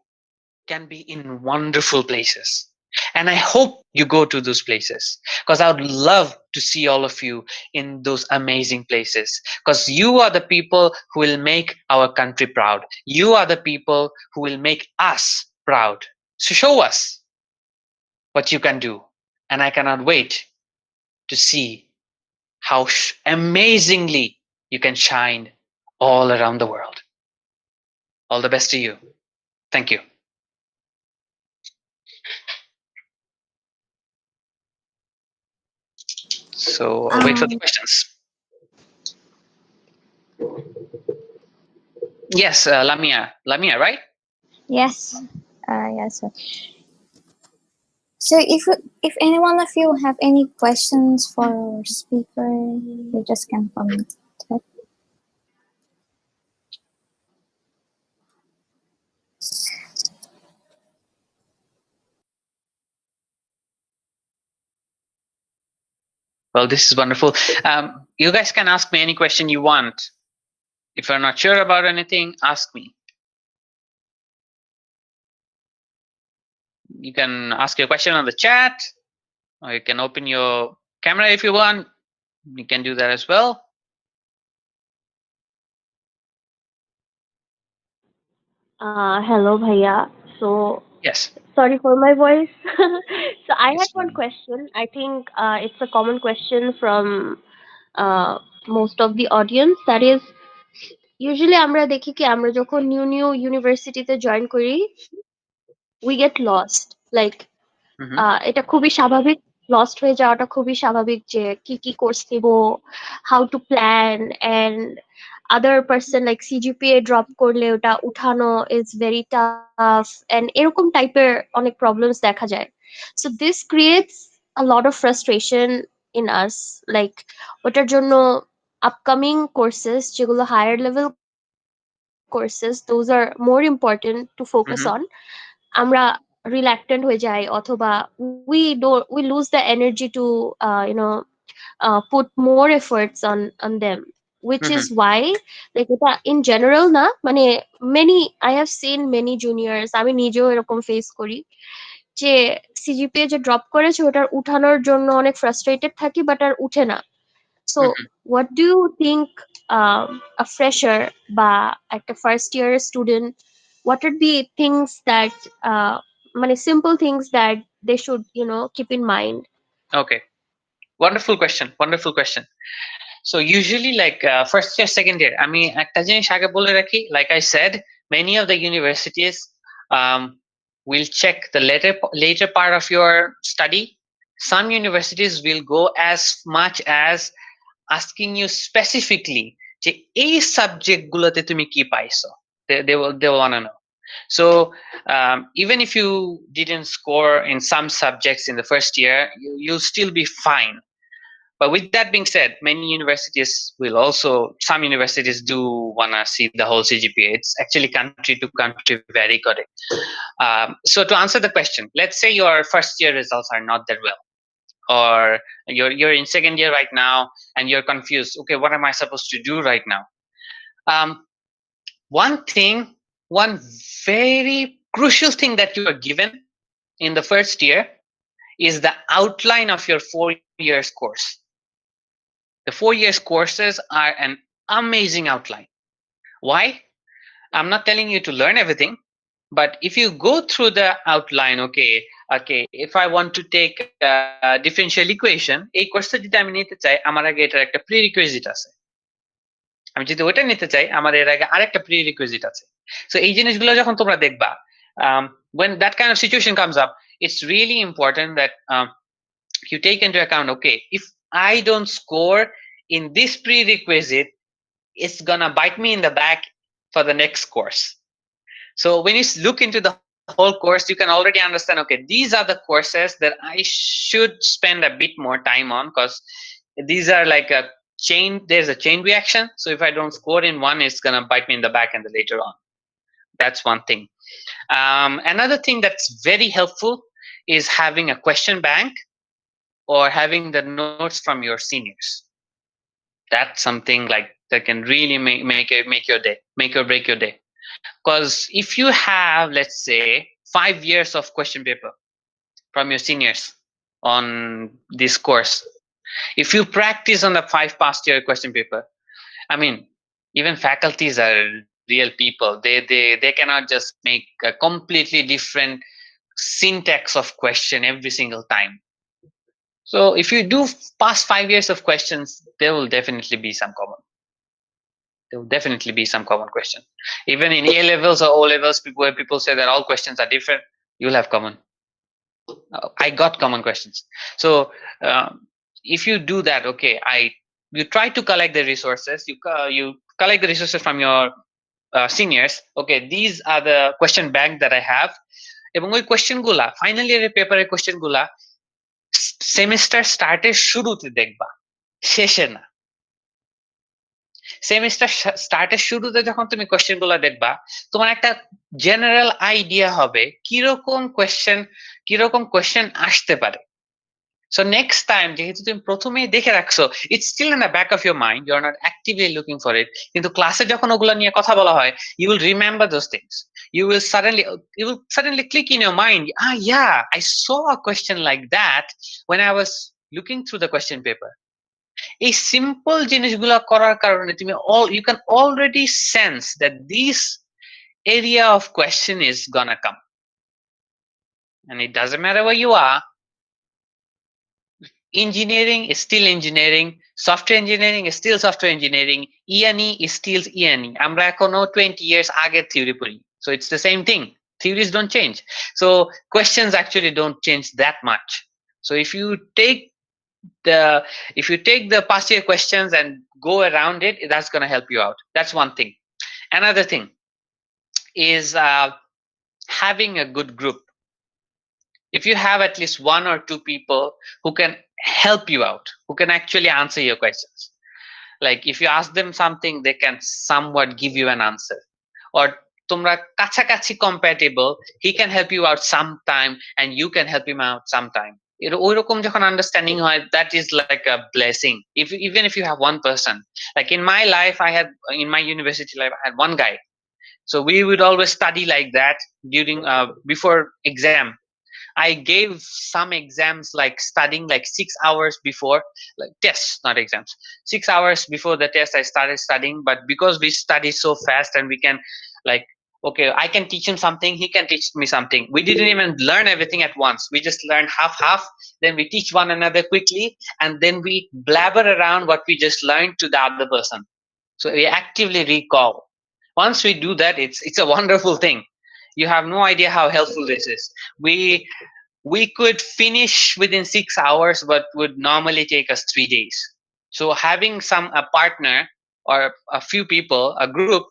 can be in wonderful places. And I hope you go to those places, because I would love to see all of you in those amazing places, because you are the people who will make our country proud. You are the people who will make us proud. So show us what you can do. And I cannot wait to see how amazingly you can shine all around the world. All the best to you. Thank you. So I'll wait for the Um, questions. Yes, Lamia. Lamia, right? yes. Yes. So if any one of you have any questions for our speaker, you just can comment. Well, this is wonderful. You guys can ask me any question you want. If you're not sure about anything, ask me. You can ask your question on the chat, or you can open your camera if you want. You can do that as well. Hello, Bhaiya. So, Yes. sorry for my voice. So, I had It's one question. I think it's a common question from uh, most of the audience. That is, usually আমরা দেখি কি আমরা যখন new ইউনিভার্সিটিতে join করি, we get lost. Like, Mm-hmm. এটা খুবই স্বাভাবিক, লস্ট হয়ে যাওয়াটা খুবই স্বাভাবিক, যে কি কি কোর্স নিব, how to plan, and other person like CGPA drop করলে ওটা উঠানো ইজ ভেরি টাফ, এন্ড এরকম টাইপের অনেক প্রবলেমস দেখা যায়। So this creates a lot of frustration in us, like ওটার জন্য আপকামিং কোর্সেস যেগুলো higher level courses, those are more important to focus on. Mm-hmm. আমরা reluctant হয়ে যাই, অথবা we lose the energy to put more efforts on them, which is Mm-hmm. why, like, এটা in general না, মানে many I have seen many juniors, আমি নিজেও এরকম ফেস করি, যে সিজিপিএ যে ড্রপ করেছে ওটার উঠানোর জন্য অনেক ফ্রাস্ট্রেটেড থাকি, বাট আর উঠে না। So, Mm-hmm. what do you think a fresher বা একটা first year student, what would be things that মানে simple things that they should keep in mind? Okay. Wonderful question. Wonderful question. So usually, like first year, second year, আমি একটা জিনিস আগে বলে রাখি, like I said, many of the universities um, will check the later part of your study. Some universities will go as much as asking you specifically যে এই subject গুলোতে তুমি কি পাইছো, they will want to know. So even if you didn't score in some subjects in the first year, you'll still be fine. But with that being said, many universities will also, some universities do want to see the whole CGPA. It's actually country to country very correct. So to answer the question, let's say your first year results are not that well, or you're in second year right now and you're confused. Okay, what am I supposed to do right now? Um, one very crucial thing that you are given in the first year is the outline of your 4 years course. The 4 years courses are an amazing outline. Why? I'm not telling you to learn everything, but if you go through the outline, okay, if I want to take differential equation, এই কোর্সটা যদি আমি নিতে চাই, আমার আগে এটার একটা প্রিরিকুইজিট আছে। আমি যদি ওটা নিতে চাই, আমার এর আগে আরেকটা প্রিরিকুইজিট আছে। সো এই জিনিসগুলো যখন তোমরা দেখবা, when that kind of situation comes up, it's really important that you take into account, okay, if I don't score in this prerequisite, it's gonna bite me in the back for the next course. So when you look into the whole course, you can already understand, okay, these are the courses that I should spend a bit more time on, because these are like a chain, there's a chain reaction. So if I don't score in one, it's gonna bite me in the back and the later on. That's one thing. Another thing that's very helpful is having a question bank or having the notes from your seniors. That's something like that can really make your day, make or break your day. Because if you have, let's say, 5 years of question paper, from your seniors on this course. If you practice on the 5 past year question paper, I mean, even faculties are real people. They cannot just make a completely different syntax of question every single time. So if you do past 5 years of questions, there will definitely be some common. There will definitely be some common question. Even in A levels or O levels, where people say that all questions are different, you'll have common. I got common questions. So if you do that, okay, you try to collect the resources. You collect the resources from your seniors. Okay, these are the question bank that I have. এবং ওই question গুলা final ইয়ারের পেপারের question গুলা semester স্টার্টের শুরুতে দেখবা, শেষে না। সেমিস্টার স্টার্টের শুরুতে যখন তুমি কোয়েশ্চেন গুলা দেখবা, তোমার একটা জেনারেল আইডিয়া হবে কিরকম কোয়েশ্চেন আসতে পারে। So next time যেহেতু তুমি প্রথমেই দেখে রাখছো, it's still in the back of your mind, you're not actively looking for it, কিন্তু ক্লাসে যখন ওগুলো নিয়ে কথা বলা হয়, you will remember those things. You will suddenly click in your mind, yeah, I saw a question like that when I was looking through the question paper. এই simple জিনিসগুলো করার কারণে তুমি you can already sense that this area of question is gonna come, and it doesn't matter where you are. Engineering is still engineering, software engineering is still software engineering, E&E is still E&E. আমরা এখনো 20 years আগের theory পড়ি, so it's the same thing. Theories don't change, so questions actually don't change that much. So if you take the past year questions and go around it, that's going to help you out. That's one thing. Another thing is having a good group. If you have at least 1 or 2 people who can help you out, who can actually answer your questions, like if you ask them something, they can somewhat give you an answer, or তোমরা কাছাকাছি compatible, he can help you out sometime and you can help him out sometime. ওইরকম যখন understanding হয়, that is like a blessing. Even if you have one person, like in my life, in my university life, I had one guy. So we would always study like that during before exam. I gave some exams like studying like 6 hours before, like tests, not exams. 6 hours before the test, I started studying. But because we study so fast and we can, like, okay, I can teach him something, he can teach me something. We didn't even learn everything at once. We just learned half. Then we teach one another quickly, and then we blabber around what we just learned to the other person. So we actively recall. Once we do that, it's a wonderful thing. You have no idea how helpful this is. We could finish within 6 hours what would normally take us 3 days. So having a partner or a few people, a group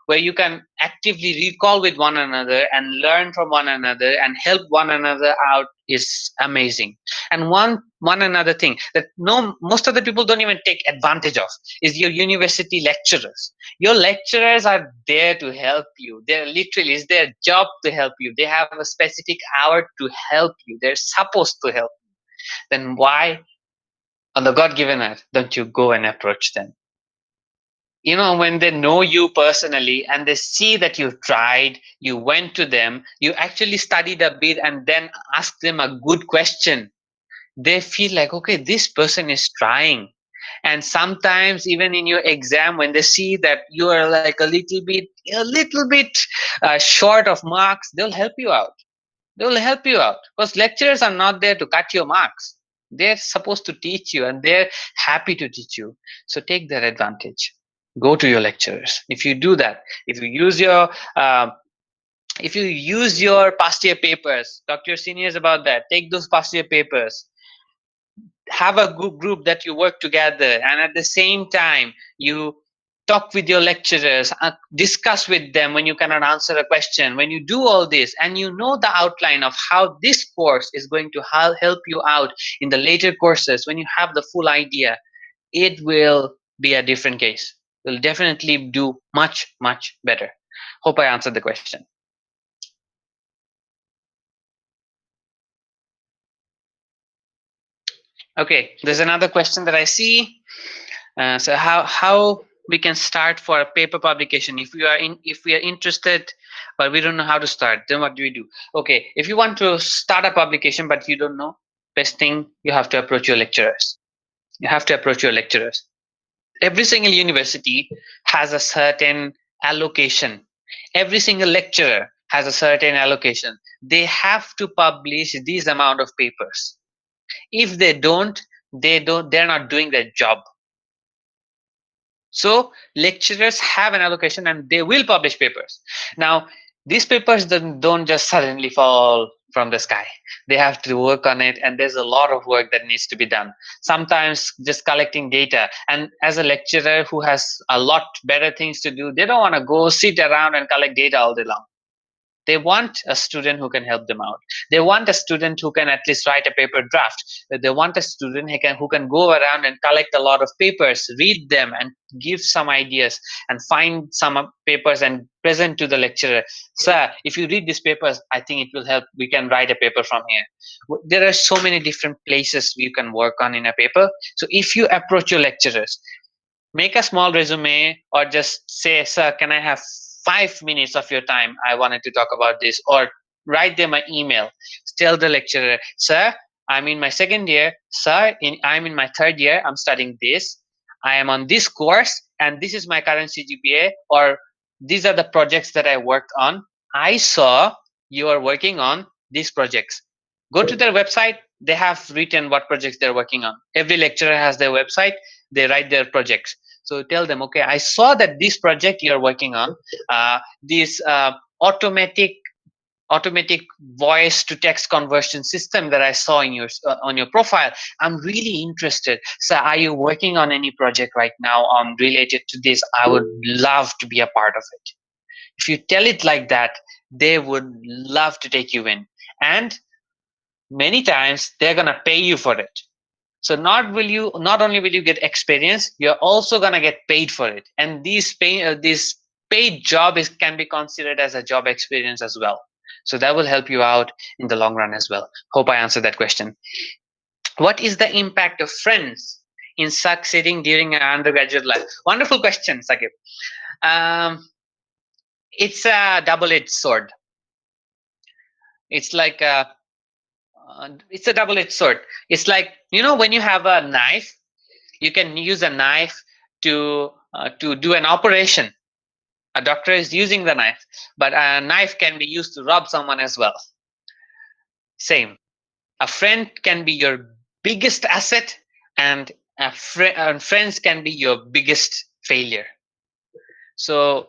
where you can actively recall with one another and learn from one another and help one another out is amazing. And one another thing that most of the people don't even take advantage of is your university lecturers. Your lecturers are there to help you. They're literally, it's their job to help you. They have a specific hour to help you. They're supposed to help you. Then why on the God-given earth don't you go and approach them? When they know you personally and they see that you've tried, you went to them, you actually studied a bit and then asked them a good question, they feel like, okay, this person is trying. And sometimes even in your exam, when they see that you are like a little bit short of marks, they'll help you out. Because lecturers are not there to cut your marks. They're supposed to teach you, and they're happy to teach you. So take that advantage. Go to your lecturers. If you do that, if you use your past year papers, talk to your seniors about that. Take those past year papers. Have a group that you work together, and at the same time you talk with your lecturers, discuss with them when you cannot answer a question. When you do all this and you know the outline of how this course is going to help you out in the later courses, when you have the full idea, it will be a different case. You'll definitely do much, much better. Hope I answered the question. Okay, there's another question that I see. So how we can start for a paper publication. If we are interested, but we don't know how to start, then what do we do? Okay, if you want to start a publication but you don't know, best thing, you have to approach your lecturers. You have to approach your lecturers. Every single university has a certain allocation. Every single lecturer has a certain allocation. They have to publish these amount of papers. If they don't, they're not doing their job. So lecturers have an allocation and they will publish papers. Now, these papers don't just suddenly fall from the sky. They have to work on it, and there's a lot of work that needs to be done. Sometimes just collecting data. And as a lecturer who has a lot better things to do, they don't want to go sit around and collect data all day long. They want a student who can help them out. They want a student who can at least write a paper draft. They want a student who can go around and collect a lot of papers, read them, and give some ideas, and find some papers and present to the lecturer. Sir, if you read these papers, I think it will help. We can write a paper from here. There are so many different places you can work on in a paper. So if you approach your lecturers, make a small resume, or just say, sir, can I have 5 minutes of your time? I wanted to talk about this. Or write them an email. Tell the lecturer, sir, I'm in my second year. Sir, I'm in my third year. I'm studying this. I am on this course, and this is my current CGPA, or these are the projects that I worked on. I saw you are working on these projects. Go to their website. They have written what projects they're working on. Every lecturer has their website. They write their projects. So tell them, okay, I saw that this project you're working on, this automatic voice to text conversion system that I saw in your on your profile. I'm really interested. So are you working on any project right now related to this? I would love to be a part of it. If you tell it like that, they would love to take you in. And many times they're going to pay you for it. So not only will you get experience, you're also gonna get paid for it. And this paid job can be considered as a job experience as well. So that will help you out in the long run as well. Hope I answered that question. What is the impact of friends in succeeding during an undergraduate life? Wonderful question, Sakib. Um, it's a double-edged sword. It's like it's a double-edged sword. It's like, when you have a knife, you can use a knife to do an operation. A doctor is using the knife, but a knife can be used to rob someone as well. Same. A friend can be your biggest asset, and friends can be your biggest failure. So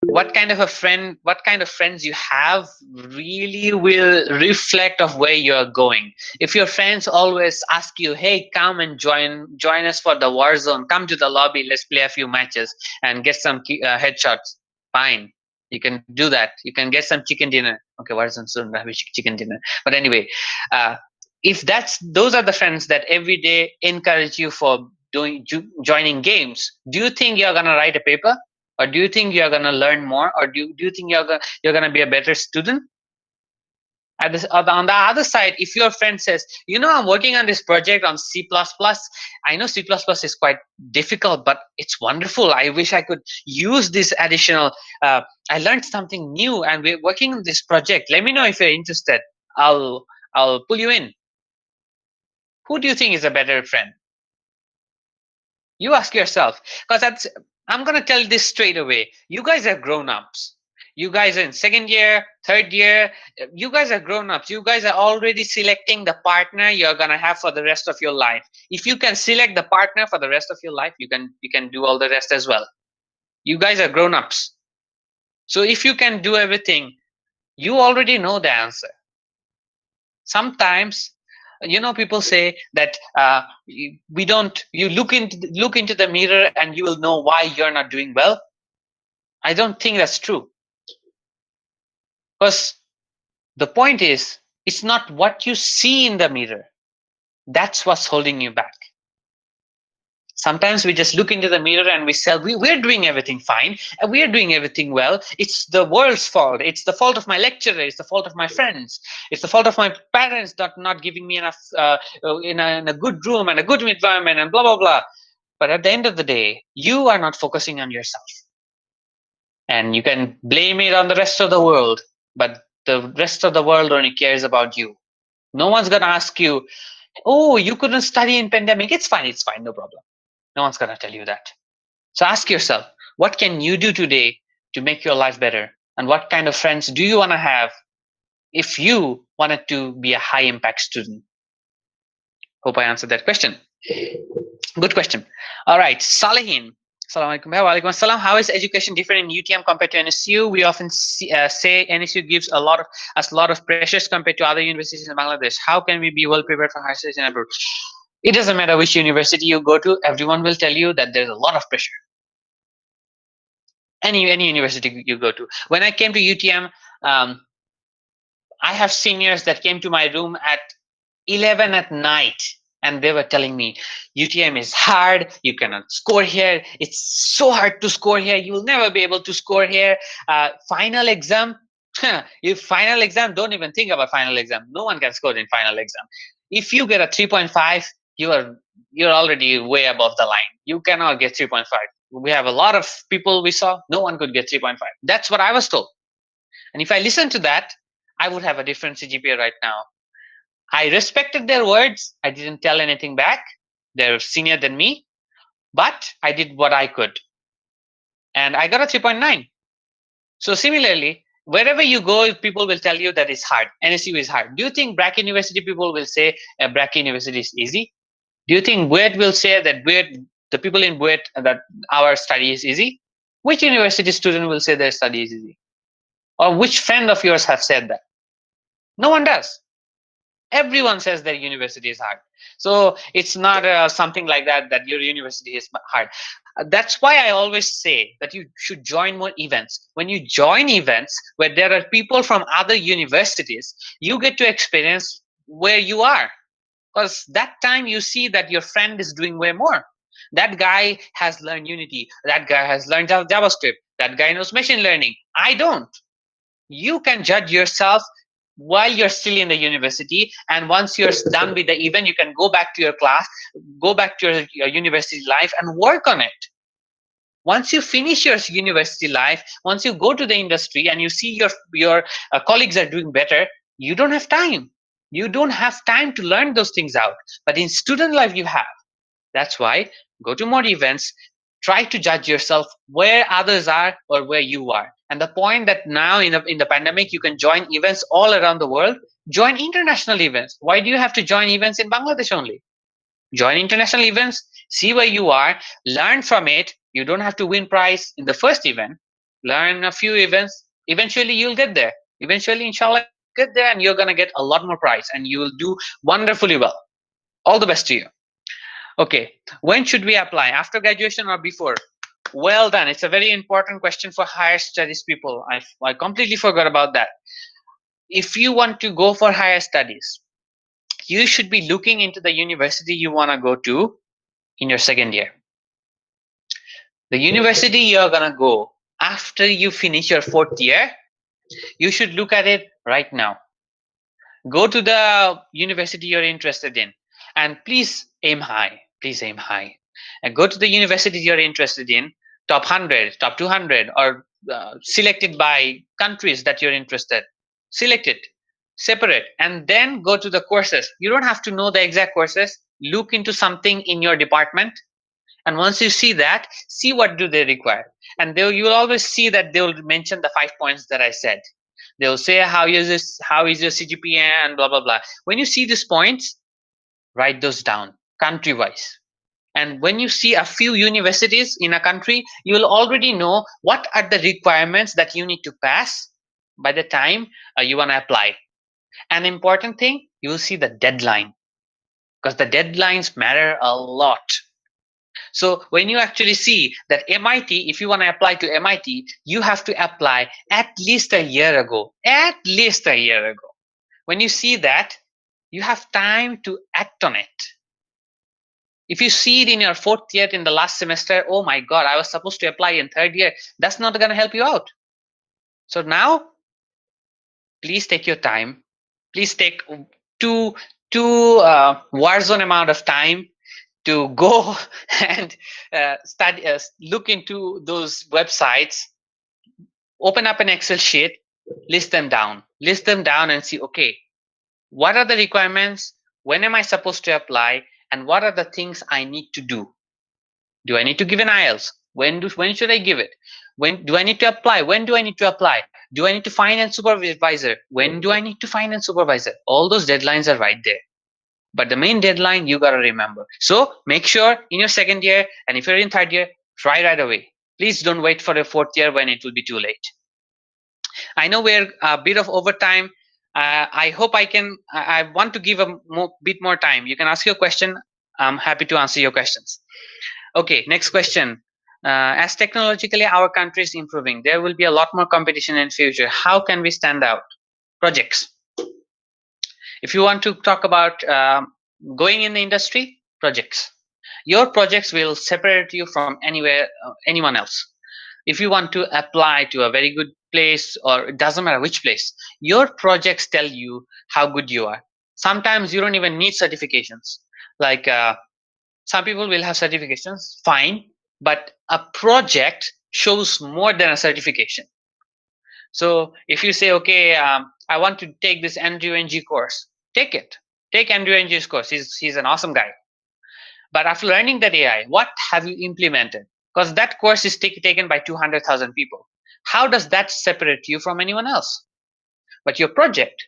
what kind of friends you have really will reflect of where you're going. If your friends always ask you, hey, come and join us for the war zone, come to the lobby, let's play a few matches and get some headshots, fine, you can do that. You can get some chicken dinner. Okay, war zone soon have chicken dinner, but anyway, uh, if those are the friends that every day encourage you for joining games, do you think you're going to write a paper? Or do you think you're going to learn more? Or do you think you're going to be a better student? On the other side, if your friend says, I'm working on this project on C++, I know C++ is quite difficult, but it's wonderful. I wish I could use this additional, I learned something new and we're working on this project. Let me know if you're interested. I'll pull you in. Who do you think is a better friend? You ask yourself, because I'm going to tell you this straight away. You guys are grown-ups. You guys are in second year, third year. You guys are grown-ups. You guys are already selecting the partner you're going to have for the rest of your life. If you can select the partner for the rest of your life, you can do all the rest as well. You guys are grown-ups. So if you can do everything, you already know the answer. Sometimes, people say that we don't. You look into the mirror and you will know why you're not doing well. I don't think that's true, because the point is, it's not what you see in the mirror that's what's holding you back. Sometimes we just look into the mirror and we say, we're doing everything fine and we're doing everything well. It's the world's fault. It's the fault of my lecturer. It's the fault of my friends. It's the fault of my parents not giving me enough in a good room and a good environment and blah, blah, blah. But at the end of the day, you are not focusing on yourself. And you can blame it on the rest of the world, but the rest of the world only cares about you. No one's going to ask you, oh, you couldn't study in pandemic. It's fine, no problem. No one's going to tell you that. So ask yourself, what can you do today to make your life better? And what kind of friends do you want to have if you wanted to be a high impact student? Hope I answered that question. Good question. All right, Salihin. Assalamu alaikum. Walaikum assalam. How is education different in UTM compared to NSU? We often say NSU gives us a lot of pressures compared to other universities in Bangladesh. How can we be well prepared for higher studies in abroad? It doesn't matter which university you go to. Everyone will tell you that there's a lot of pressure. Any university you go to. When I came to UTM, I have seniors that came to my room at 11 at night and they were telling me UTM is hard, you cannot score here, it's so hard to score here, you will never be able to score here. Final exam, if final exam, don't even think about final exam, no one can score in final exam. If you get a 3.5, you're already way above the line, you cannot get 3.5. We have a lot of people we saw, no one could get 3.5. That's what I was told. And if I listened to that, I would have a different CGPA right now. I respected their words. I didn't tell anything back. They're senior than me, but I did what I could. And I got a 3.9. So similarly, wherever you go, people will tell you that it's hard. NSU is hard. Do you think BRAC University people will say BRAC University is easy? Do you think BUET will say that the people in BUET that our study is easy? Which university student will say their study is easy? Or which friend of yours have said that? No one does. Everyone says their university is hard, so it's not something like that your university is hard. That's why I always say that you should join more events. When you join events where there are people from other universities, you get to experience where you are, because that time you see that your friend is doing way more. That guy has learned Unity, that guy has learned JavaScript, that guy knows machine learning, I don't. You can judge yourself while you're still in the university, and once you're done with the event, you can go back to your class, go back to your university life and work on it. Once you finish your university life, once you go to the industry and you see your colleagues are doing better, you don't have time. You don't have time to learn those things out, but in student life you have. That's why go to more events, try to judge yourself where others are or where you are. And the point that now in the pandemic, you can join events all around the world, join international events. Why do you have to join events in Bangladesh only? Join international events, see where you are, learn from it. You don't have to win prize in the first event. Learn a few events. Eventually, you'll get there. Eventually, inshallah, you'll get there and you're going to get a lot more prize and you will do wonderfully well. All the best to you. Okay, when should we apply? After graduation or before? Well done. It's a very important question for higher studies people. I completely forgot about that. If you want to go for higher studies, you should be looking into the university you want to go to in your second year. The university you're going to go after you finish your fourth year, you should look at it right now. Go to the university you're interested in and please aim high. Please aim high. And go to the university you're interested in, top 100, top 200, or selected by countries that you're interested. Select it, separate, and then go to the courses. You don't have to know the exact courses. Look into something in your department, and once you see that, see what do they require. And you will always see that they will mention the 5 points that I said. They'll say how is your CGPA and blah blah blah. When you see these points, write those down country wise. And when you see a few universities in a country, you will already know what are the requirements that you need to pass by the time you want to apply. An important thing, you will see the deadline, because the deadlines matter a lot. So when you actually see that MIT, if you want to apply to MIT, you have to apply at least a year ago. At least a year ago. When you see that, you have time to act on it. If you see it in your fourth year in the last semester, oh my God, I was supposed to apply in third year. That's not going to help you out. So now, please take your time. Please take two warzone amount of time. to go and study, look into those websites, open up an Excel sheet, list them down and see, okay, what are the requirements? When am I supposed to apply? And what are the things I need to do? Do I need to give an IELTS? When should I give it? When do I need to apply? When do I need to apply? Do I need to find a supervisor? When do I need to find a supervisor? All those deadlines are right there. But the main deadline you gotta remember. So make sure in your second year, and if you're in third year, try right away. Please don't wait for the fourth year when it will be too late. I know we're a bit of overtime. I hope I can. I want to give a bit more time. You can ask your question. I'm happy to answer your questions. Okay, next question. As technologically our country is improving, there will be a lot more competition in future. How can we stand out? Projects. If you want to talk about going in the industry, projects. Your projects will separate you from anyone else. If you want to apply to a very good place, or it doesn't matter which place, your projects tell you how good you are. Sometimes you don't even need certifications. Like some people will have certifications, fine, but a project shows more than a certification. So if you say, okay, I want to take this Andrew NG course, take it. Take Andrew NG's course. He's an awesome guy. But after learning that AI, what have you implemented? Because that course is taken by 200,000 people. How does that separate you from anyone else? But your project,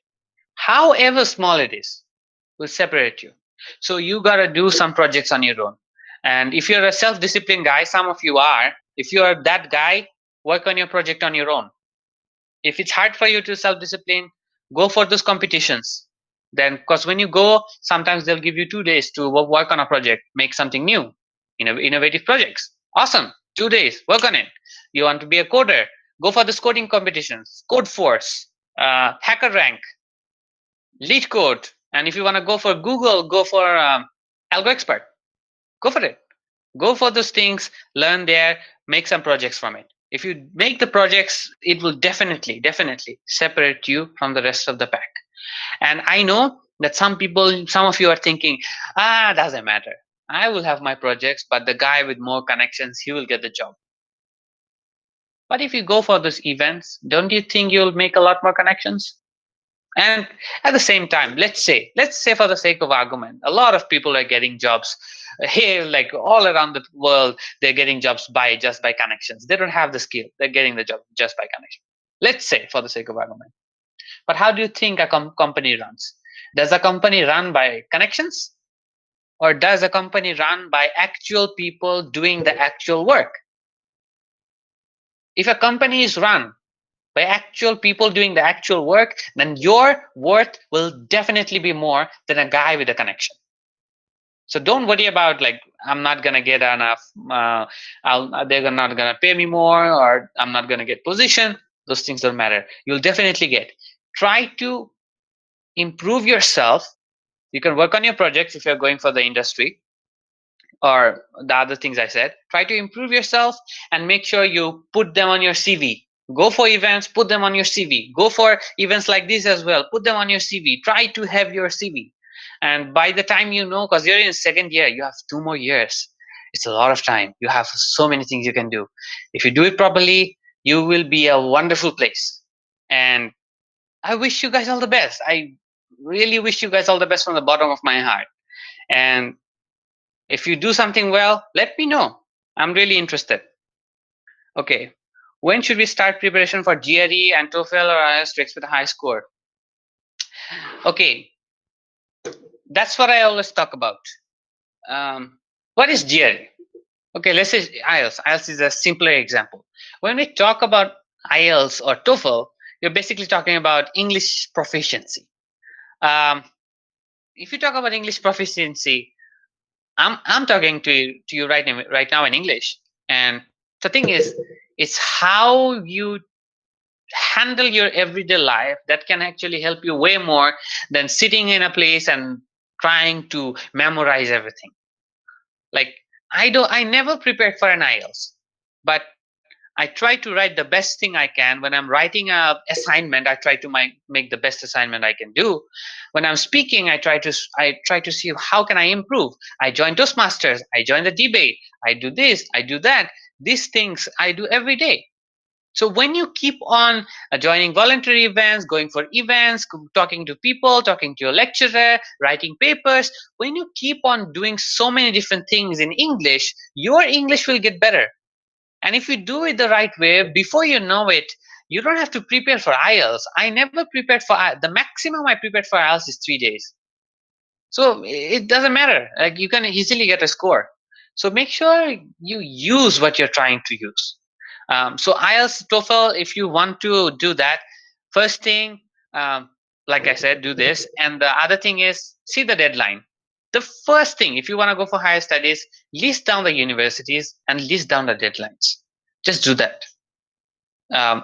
however small it is, will separate you. So you got to do some projects on your own. And if you're a self-disciplined guy, some of you are, if you are that guy, work on your project on your own. If it's hard for you to self-discipline, go for those competitions. Then, because when you go, sometimes they'll give you 2 days to work on a project, make something new, innovative projects. Awesome, 2 days, work on it. You want to be a coder, go for the coding competitions, Code Force, Hacker Rank, Lead Code. And if you want to go for Google, go for Algo Expert. Go for it. Go for those things, learn there, make some projects from it. If you make the projects, it will definitely separate you from the rest of the pack. And I know that some of you are thinking, doesn't matter, I will have my projects, but the guy with more connections, he will get the job. But if you go for those events, don't you think you'll make a lot more connections? And at the same time, let's say for the sake of argument, a lot of people are getting jobs here, like all around the world. They're getting jobs just by connections. They don't have the skill. They're getting the job just by connection. Let's say for the sake of argument. But how do you think a company runs? Does a company run by connections, or does a company run by actual people doing the actual work? If a company is run by actual people doing the actual work, then your worth will definitely be more than a guy with a connection. So don't worry about, like, I'm not gonna get enough. They're not gonna pay me more, or I'm not gonna get position. Those things don't matter. You'll definitely get. Try to improve yourself. You can work on your projects if you're going for the industry, or the other things I said. Try to improve yourself and make sure you put them on your CV. Go for events, put them on your CV. Go for events like this as well, put them on your CV. Try to have your CV. And by the time because you're in second year, you have 2 more years. It's a lot of time. You have so many things you can do. If you do it properly, you will be a wonderful place. And I wish you guys all the best. I really wish you guys all the best from the bottom of my heart. And if you do something well, let me know. I'm really interested. Okay. When should we start preparation for GRE and Toefl or IELTS to expect a high score? Okay. That's what I always talk about. What is GRE? Okay, let's say IELTS. IELTS is a simpler example. When we talk about IELTS or TOEFL, you're basically talking about English proficiency. If you talk about English proficiency, I'm talking to you right now in English. And the thing is, it's how you handle your everyday life that can actually help you way more than sitting in a place and trying to memorize everything. Like I never prepared for an IELTS, but I try to write the best thing I can. When I'm writing a assignment, I try to make the best assignment I can do. When I'm speaking, I try to see how can I improve. I join Toastmasters, I join the debate, I do this, I do that. These things I do every day. So when you keep on joining voluntary events, going for events, talking to people, talking to your lecturer, writing papers, when you keep on doing so many different things in English, your English will get better. And if you do it the right way, before you know it, you don't have to prepare for IELTS. I never prepared for the maximum I prepared for IELTS is 3 days. So it doesn't matter. Like you can easily get a score. So make sure you use what you're trying to use. So IELTS, TOEFL, if you want to do that, first thing, um, like I said, do this. And the other thing is see the deadline. The first thing, if you want to go for higher studies, list down the universities and list down the deadlines. Just do that.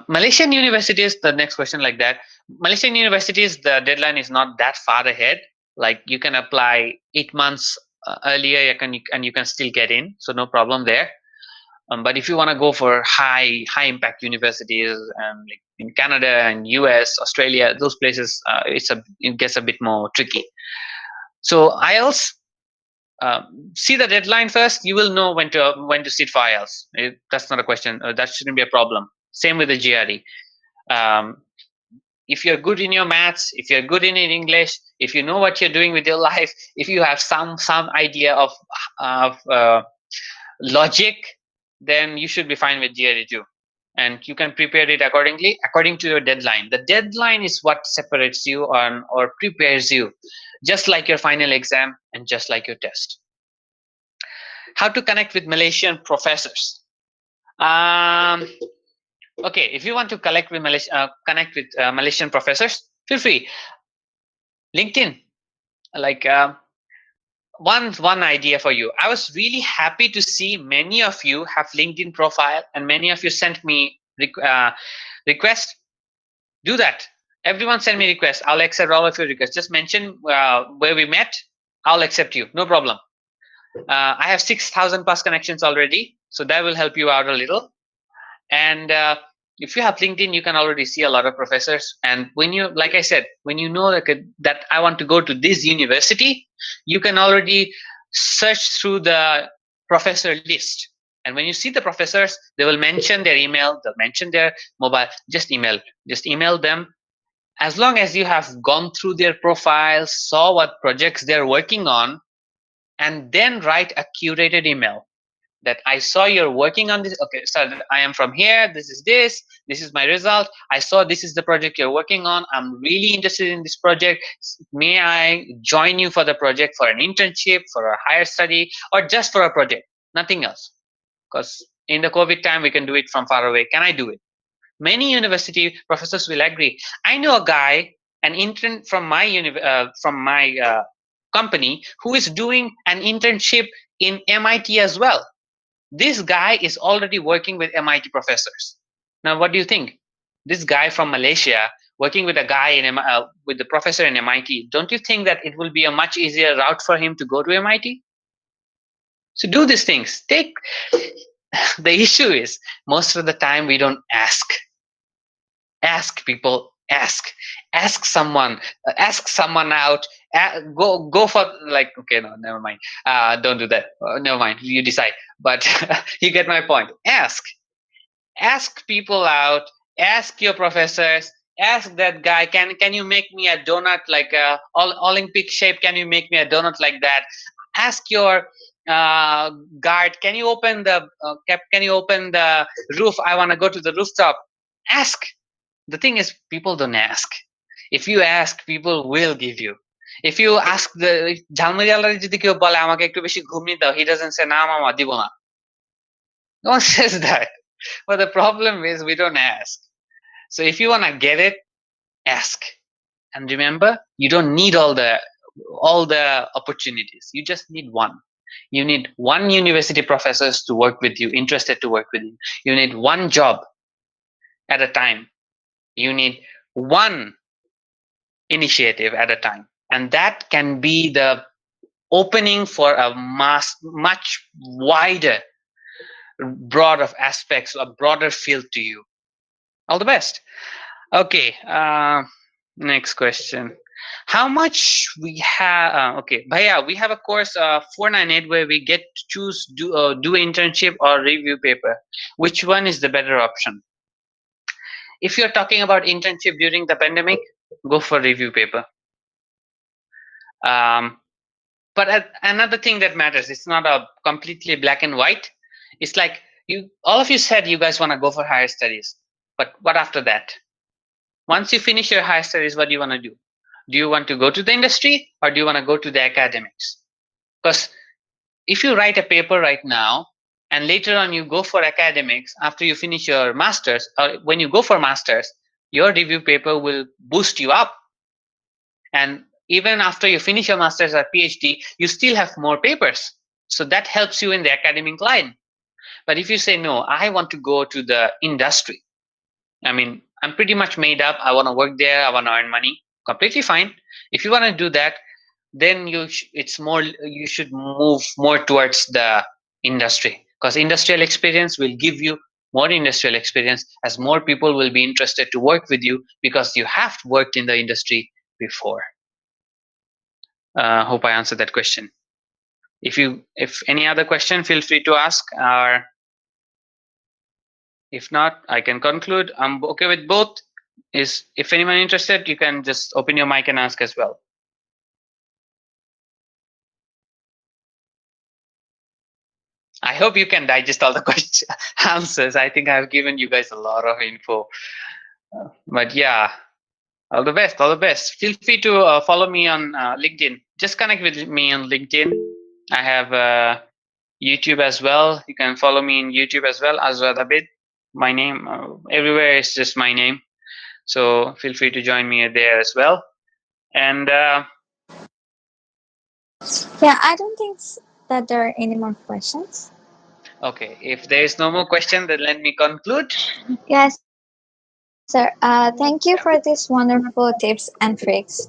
Malaysian universities, the next question like that. Malaysian universities, the deadline is not that far ahead. Like you can apply 8 months earlier, and you can still get in, so no problem there. But if you want to go for high impact universities, like in Canada and US, Australia, those places, it gets a bit more tricky. So IELTS, see the deadline first. You will know when to sit for IELTS. That's not a question. That shouldn't be a problem. Same with the GRE. Um, if you're good in your maths, if you're good in English, if you know what you're doing with your life, if you have some idea of logic, then you should be fine with GRE too. And you can prepare it accordingly, according to your deadline. The deadline is what separates you or prepares you, just like your final exam and just like your test. How to connect with Malaysian professors? Okay, if you want to connect with Malaysian professors, feel free. LinkedIn, like one idea for you. I was really happy to see many of you have LinkedIn profile, and many of you sent me request. Do that. Everyone send me requests. I'll accept all of your requests. Just mention where we met. I'll accept you. No problem. I have 6,000 plus connections already, so that will help you out a little. And if you have LinkedIn, you can already see a lot of professors. And when you, like I said, when you know that I want to go to this university, you can already search through the professor list. And when you see the professors, they will mention their email, they'll mention their mobile. Just email them. As long as you have gone through their profiles, saw what projects they're working on, and then write a curated email that I saw you're working on this. Okay, so I am from here. This is my result. I saw this is the project you're working on. I'm really interested in this project. May I join you for the project, for an internship, for a higher study, or just for a project? Nothing else. Because in the COVID time, we can do it from far away. Can I do it? Many university professors will agree. I know a guy, an intern from my company, who is doing an internship in MIT as well. This guy is already working with MIT professors. Now, what do you think? This guy from Malaysia working with a guy with the professor in MIT. Don't you think that it will be a much easier route for him to go to MIT? So do these things. The issue is most of the time we don't ask. Ask people. Ask someone. Ask someone out. Go for, like, okay, no, never mind. Don't do that. Never mind. You decide. But you get my point. Ask people out. Ask your professors. Ask that guy, can you make me a donut like a Olympic shape? Can you make me a donut like that? Ask your guard, can you open the can you open the roof? I want to go to the rooftop. Ask. The thing is, people don't ask. If you ask, people will give you. If you ask the ঝালমুড়িওয়ালার যদি কেউ বলে আমাকে একটু বেশি ঘুমিয়ে দাও, he doesn't say না মামা দিব না. No one says that. But the problem is we don't ask. So if you want to get it, ask. And remember, you don't need all the opportunities. You just need one. You need one university professors to work with you, interested to work with you. You need one job at a time. You need one initiative at a time. And that can be the opening for a much wider broad of aspects, a broader field to you. All the best. Okay. Next question. How much we have? Okay, Bhaiya, we have a course 498 where we get to choose do internship or review paper. Which one is the better option? If you're talking about internship during the pandemic, go for review paper. Um, but another thing that matters, it's not a completely black and white. It's like all of you said you guys want to go for higher studies, but what after that? Once you finish your higher studies, what do you want to do? Do you want to go to the industry or do you want to go to the academics? Because if you write a paper right now and later on you go for academics after you finish your masters, or when you go for masters, your review paper will boost you up. And even after you finish your master's or PhD, you still have more papers. So that helps you in the academic line. But if you say, no, I want to go to the industry, I mean, I'm pretty much made up. I want to work there. I want to earn money. Completely fine. If you want to do that, then it's more, you should move more towards the industry, because industrial experience will give you more industrial experience, as more people will be interested to work with you because you have worked in the industry before. Hope I answered that question. If any other question, feel free to ask, or if not, I can conclude. I'm okay with both. Is if anyone interested, you can just open your mic and ask as well. I hope you can digest all the question answers. I think I've given you guys a lot of info. But yeah, all the best. All the best. Feel free to follow me on LinkedIn. Just connect with me on LinkedIn. I have YouTube as well. You can follow me in YouTube as well, Azwad Abid. My name everywhere is just my name. So feel free to join me there as well. And Yeah, I don't think that there are any more questions. okay, if there is no more question, then let me conclude. Yes, sir. Thank you for these wonderful tips and tricks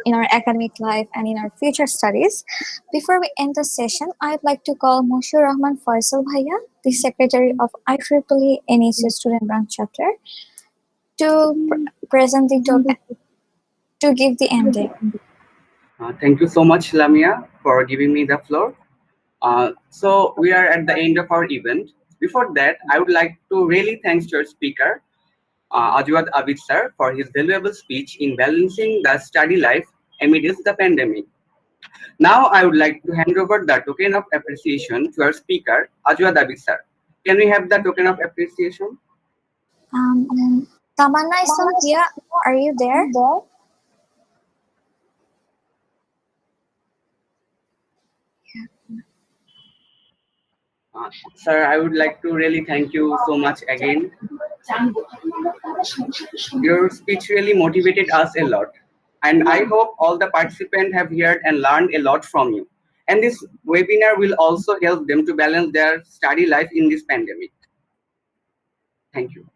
in our academic life and in our future studies. Before we end the session, I'd like to call Mushur Rahman Faisal Bhaiya, the Secretary of IEEE NSU Student Branch Chapter, to present the topic to give the ending. Thank you so much, Lamia, for giving me the floor. So we are at the end of our event. Before that, I would like to really thank your speaker, Azwad Abid sir, for his valuable speech in balancing the study life amidst the pandemic. Now, I would like to hand over the token of appreciation to our speaker, Azwad Abid sir. Can we have the token of appreciation? Tamanna Islam Pia, are you there? Sir, I would like to really thank you so much again. Your speech really motivated us a lot. And I hope all the participants have heard and learned a lot from you. And this webinar will also help them to balance their study life in this pandemic. Thank you.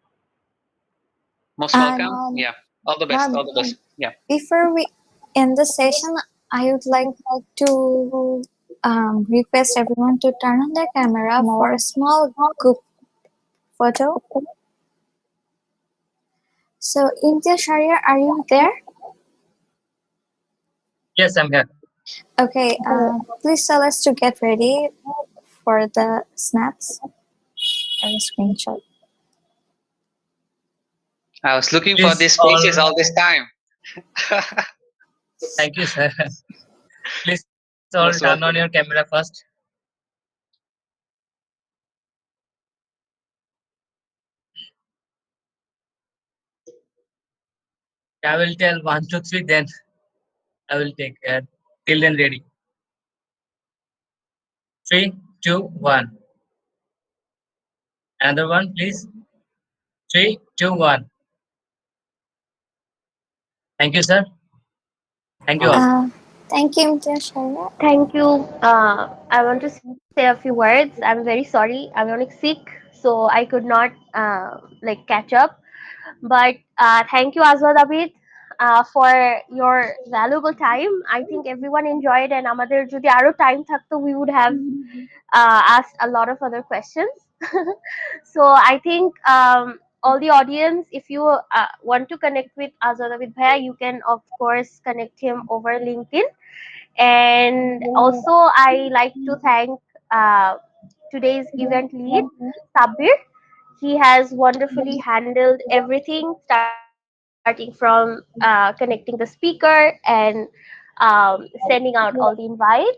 Most welcome. And Yeah. All the best. All the best. Yeah. before we end the session, I would like to request everyone to turn on their camera for a small group photo. So, Imtia Sharia, are you there? Yes, I'm here. Okay, please tell us to get ready for the snaps or the screenshot. I was looking for Please these faces all, all this time. thank you, sir. Please all turn on Most your welcome. camera first. I will tell 1, 2, 3, then I will take till then ready. 3, 2, 1. Another one, please. 3, 2, 1. Thank you, sir. Thank you all. Thank you, Imtia Sharia. Thank you. I want to say a few words. I'm very sorry. I'm really sick, so I could not like catch up. But thank you, Azwad Abid, for your valuable time. I think everyone enjoyed, and আমাদের যদি আরো time থাকতো, we would have asked a lot of other questions. So I think all the audience, if you want to connect with Azwad Abid Bhaiya, you can of course connect him over LinkedIn. And also, I like to thank uh, today's event lead, Sabir. He has wonderfully handled everything, starting from connecting the speaker and sending out all the invites.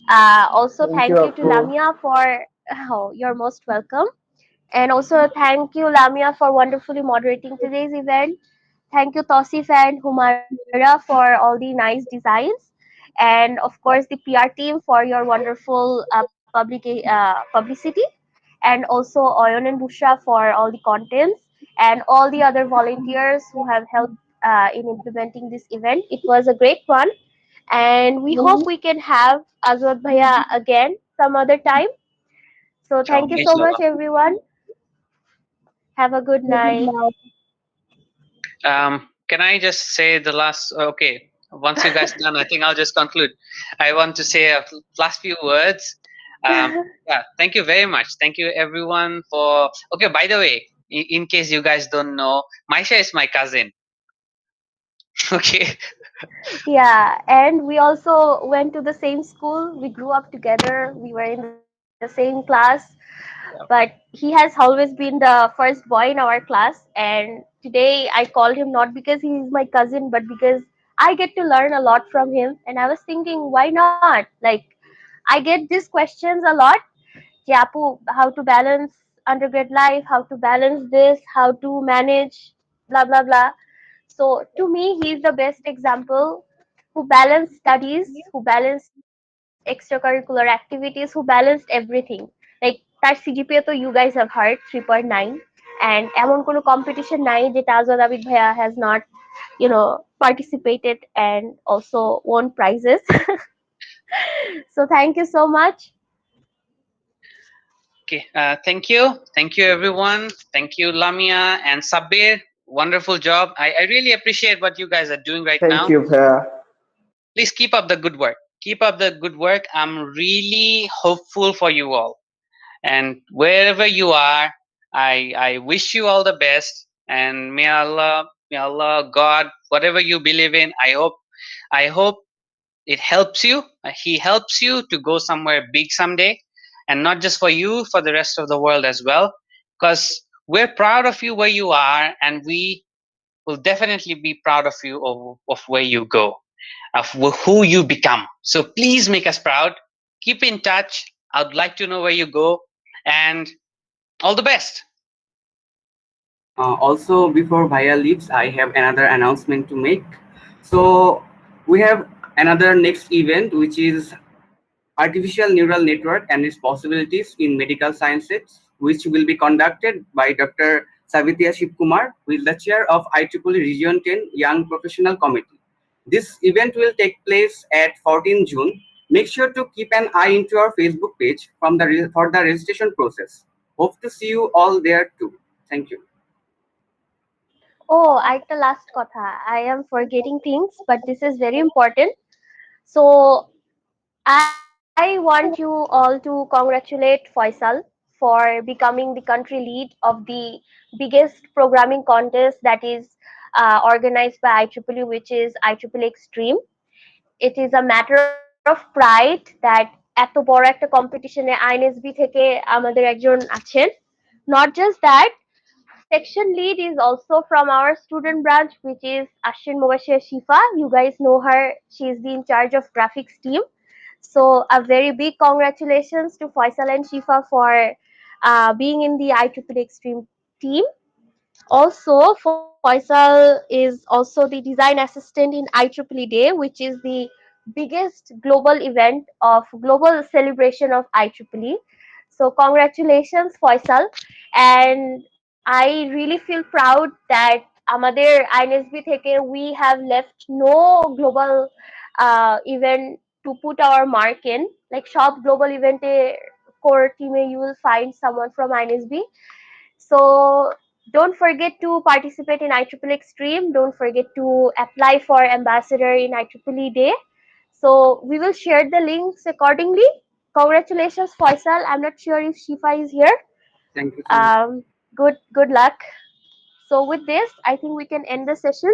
Also, thank you Thank to you, Lamia Appu. for, oh, you're most welcome. And also, thank you, Lamia, for wonderfully moderating today's event. Thank you, Tosif and Humara, for all the nice designs. And of course, the PR team for your wonderful publicity. And also, Oyon and Bushra for all the contents. And all the other volunteers who have helped in implementing this event. It was a great one. And we hope we can have Azwad Bhaiya again some other time. So, Sure, thank you so much, inshallah. everyone. Have a good night. Can I just say the last? Okay, once you guys done, I think I'll just conclude. I want to say a last few words. Um, yeah, thank you very much. Thank you everyone for. Okay, by the way, in case you guys don't know, Maisha is my cousin. Okay. Yeah, and we also went to the same school. We grew up together. We were in the same class. But he has always been the first boy in our class. And today I called him not because he is my cousin, but because I get to learn a lot from him. And I was thinking, why not? Like, I get these questions a lot. Yapu, how to balance undergrad life, how to balance this, how to manage, blah, blah, blah. So to me, he's the best example who balanced studies, who balanced extracurricular activities, who balanced everything. Like তার CGPA তো you guys have heard 3.9, and এমন কোনো competition নাই যেটা আজাদ আবিদ ভাইয়া has not, participated and also won prizes. So thank you so much. Okay. Thank you everyone. Thank you Lamia and Sabir. Wonderful job. I really appreciate what you guys are doing right Thank now. you, Bhaiya. Please keep up the good work. Keep up the good work. I'm really hopeful for you all. And wherever you are, I wish you all the best. And may Allah, God, whatever you believe in, I hope it helps you. He helps you to go somewhere big someday, and not just for you, for the rest of the world as well. Because we're proud of you where you are, and we will definitely be proud of you of where you go, of who you become. So please make us proud. Keep in touch. I'd like to know where you go, and all the best. Also, before Bhaiya leaves, I have another announcement to make. So, we have another next event, which is Artificial Neural Network and its Possibilities in Medical Sciences, which will be conducted by Dr. Savitya Shivkumar, who is the chair of IEEE Region 10 Young Professional Committee. This event will take place at 14 June. Make sure to keep an eye into our Facebook page for the registration process. Hope to see you all there too. Thank you. Oh, আরেকটা last কথা. I am forgetting things, but this is very important. So I want you all to congratulate Faisal for becoming the country lead of the biggest programming contest that is organized by IEEE, which is IEEE Extreme. It is a matter of pride that এত বড় একটা কম্পিটিশনে আইএনএসবি থেকে আমাদের একজন আছেন। Not just that, section lead is also from our student branch, which is Ashin Mubashir Shifa. You guys know her. She is the in charge of graphics team. So a very big congratulations to Faisal and Shifa for being in the IEEE Extreme team. Also, Faisal is also the design assistant in IEEE Day, which is the biggest global event of global celebration of IEEE. So congratulations, Faisal. And I really feel proud that আমাদের INSB থেকে we have left no global event to put our mark in. Like সব global event core team you will find someone from INSB. So don't forget to participate in IEEE Extreme. Don't forget to apply for ambassador in IEEE Day. So we will share the links accordingly. Congratulations, Faisal. I'm not sure if Shifa is here. Thank you so much. Good luck. So with this, I think we can end the session.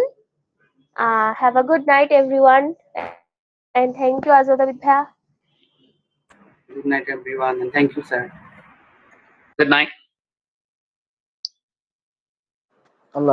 Have a good night, everyone, and thank you, Azwad Abid bhaiya. Good night, everyone, and thank you, sir. Good night.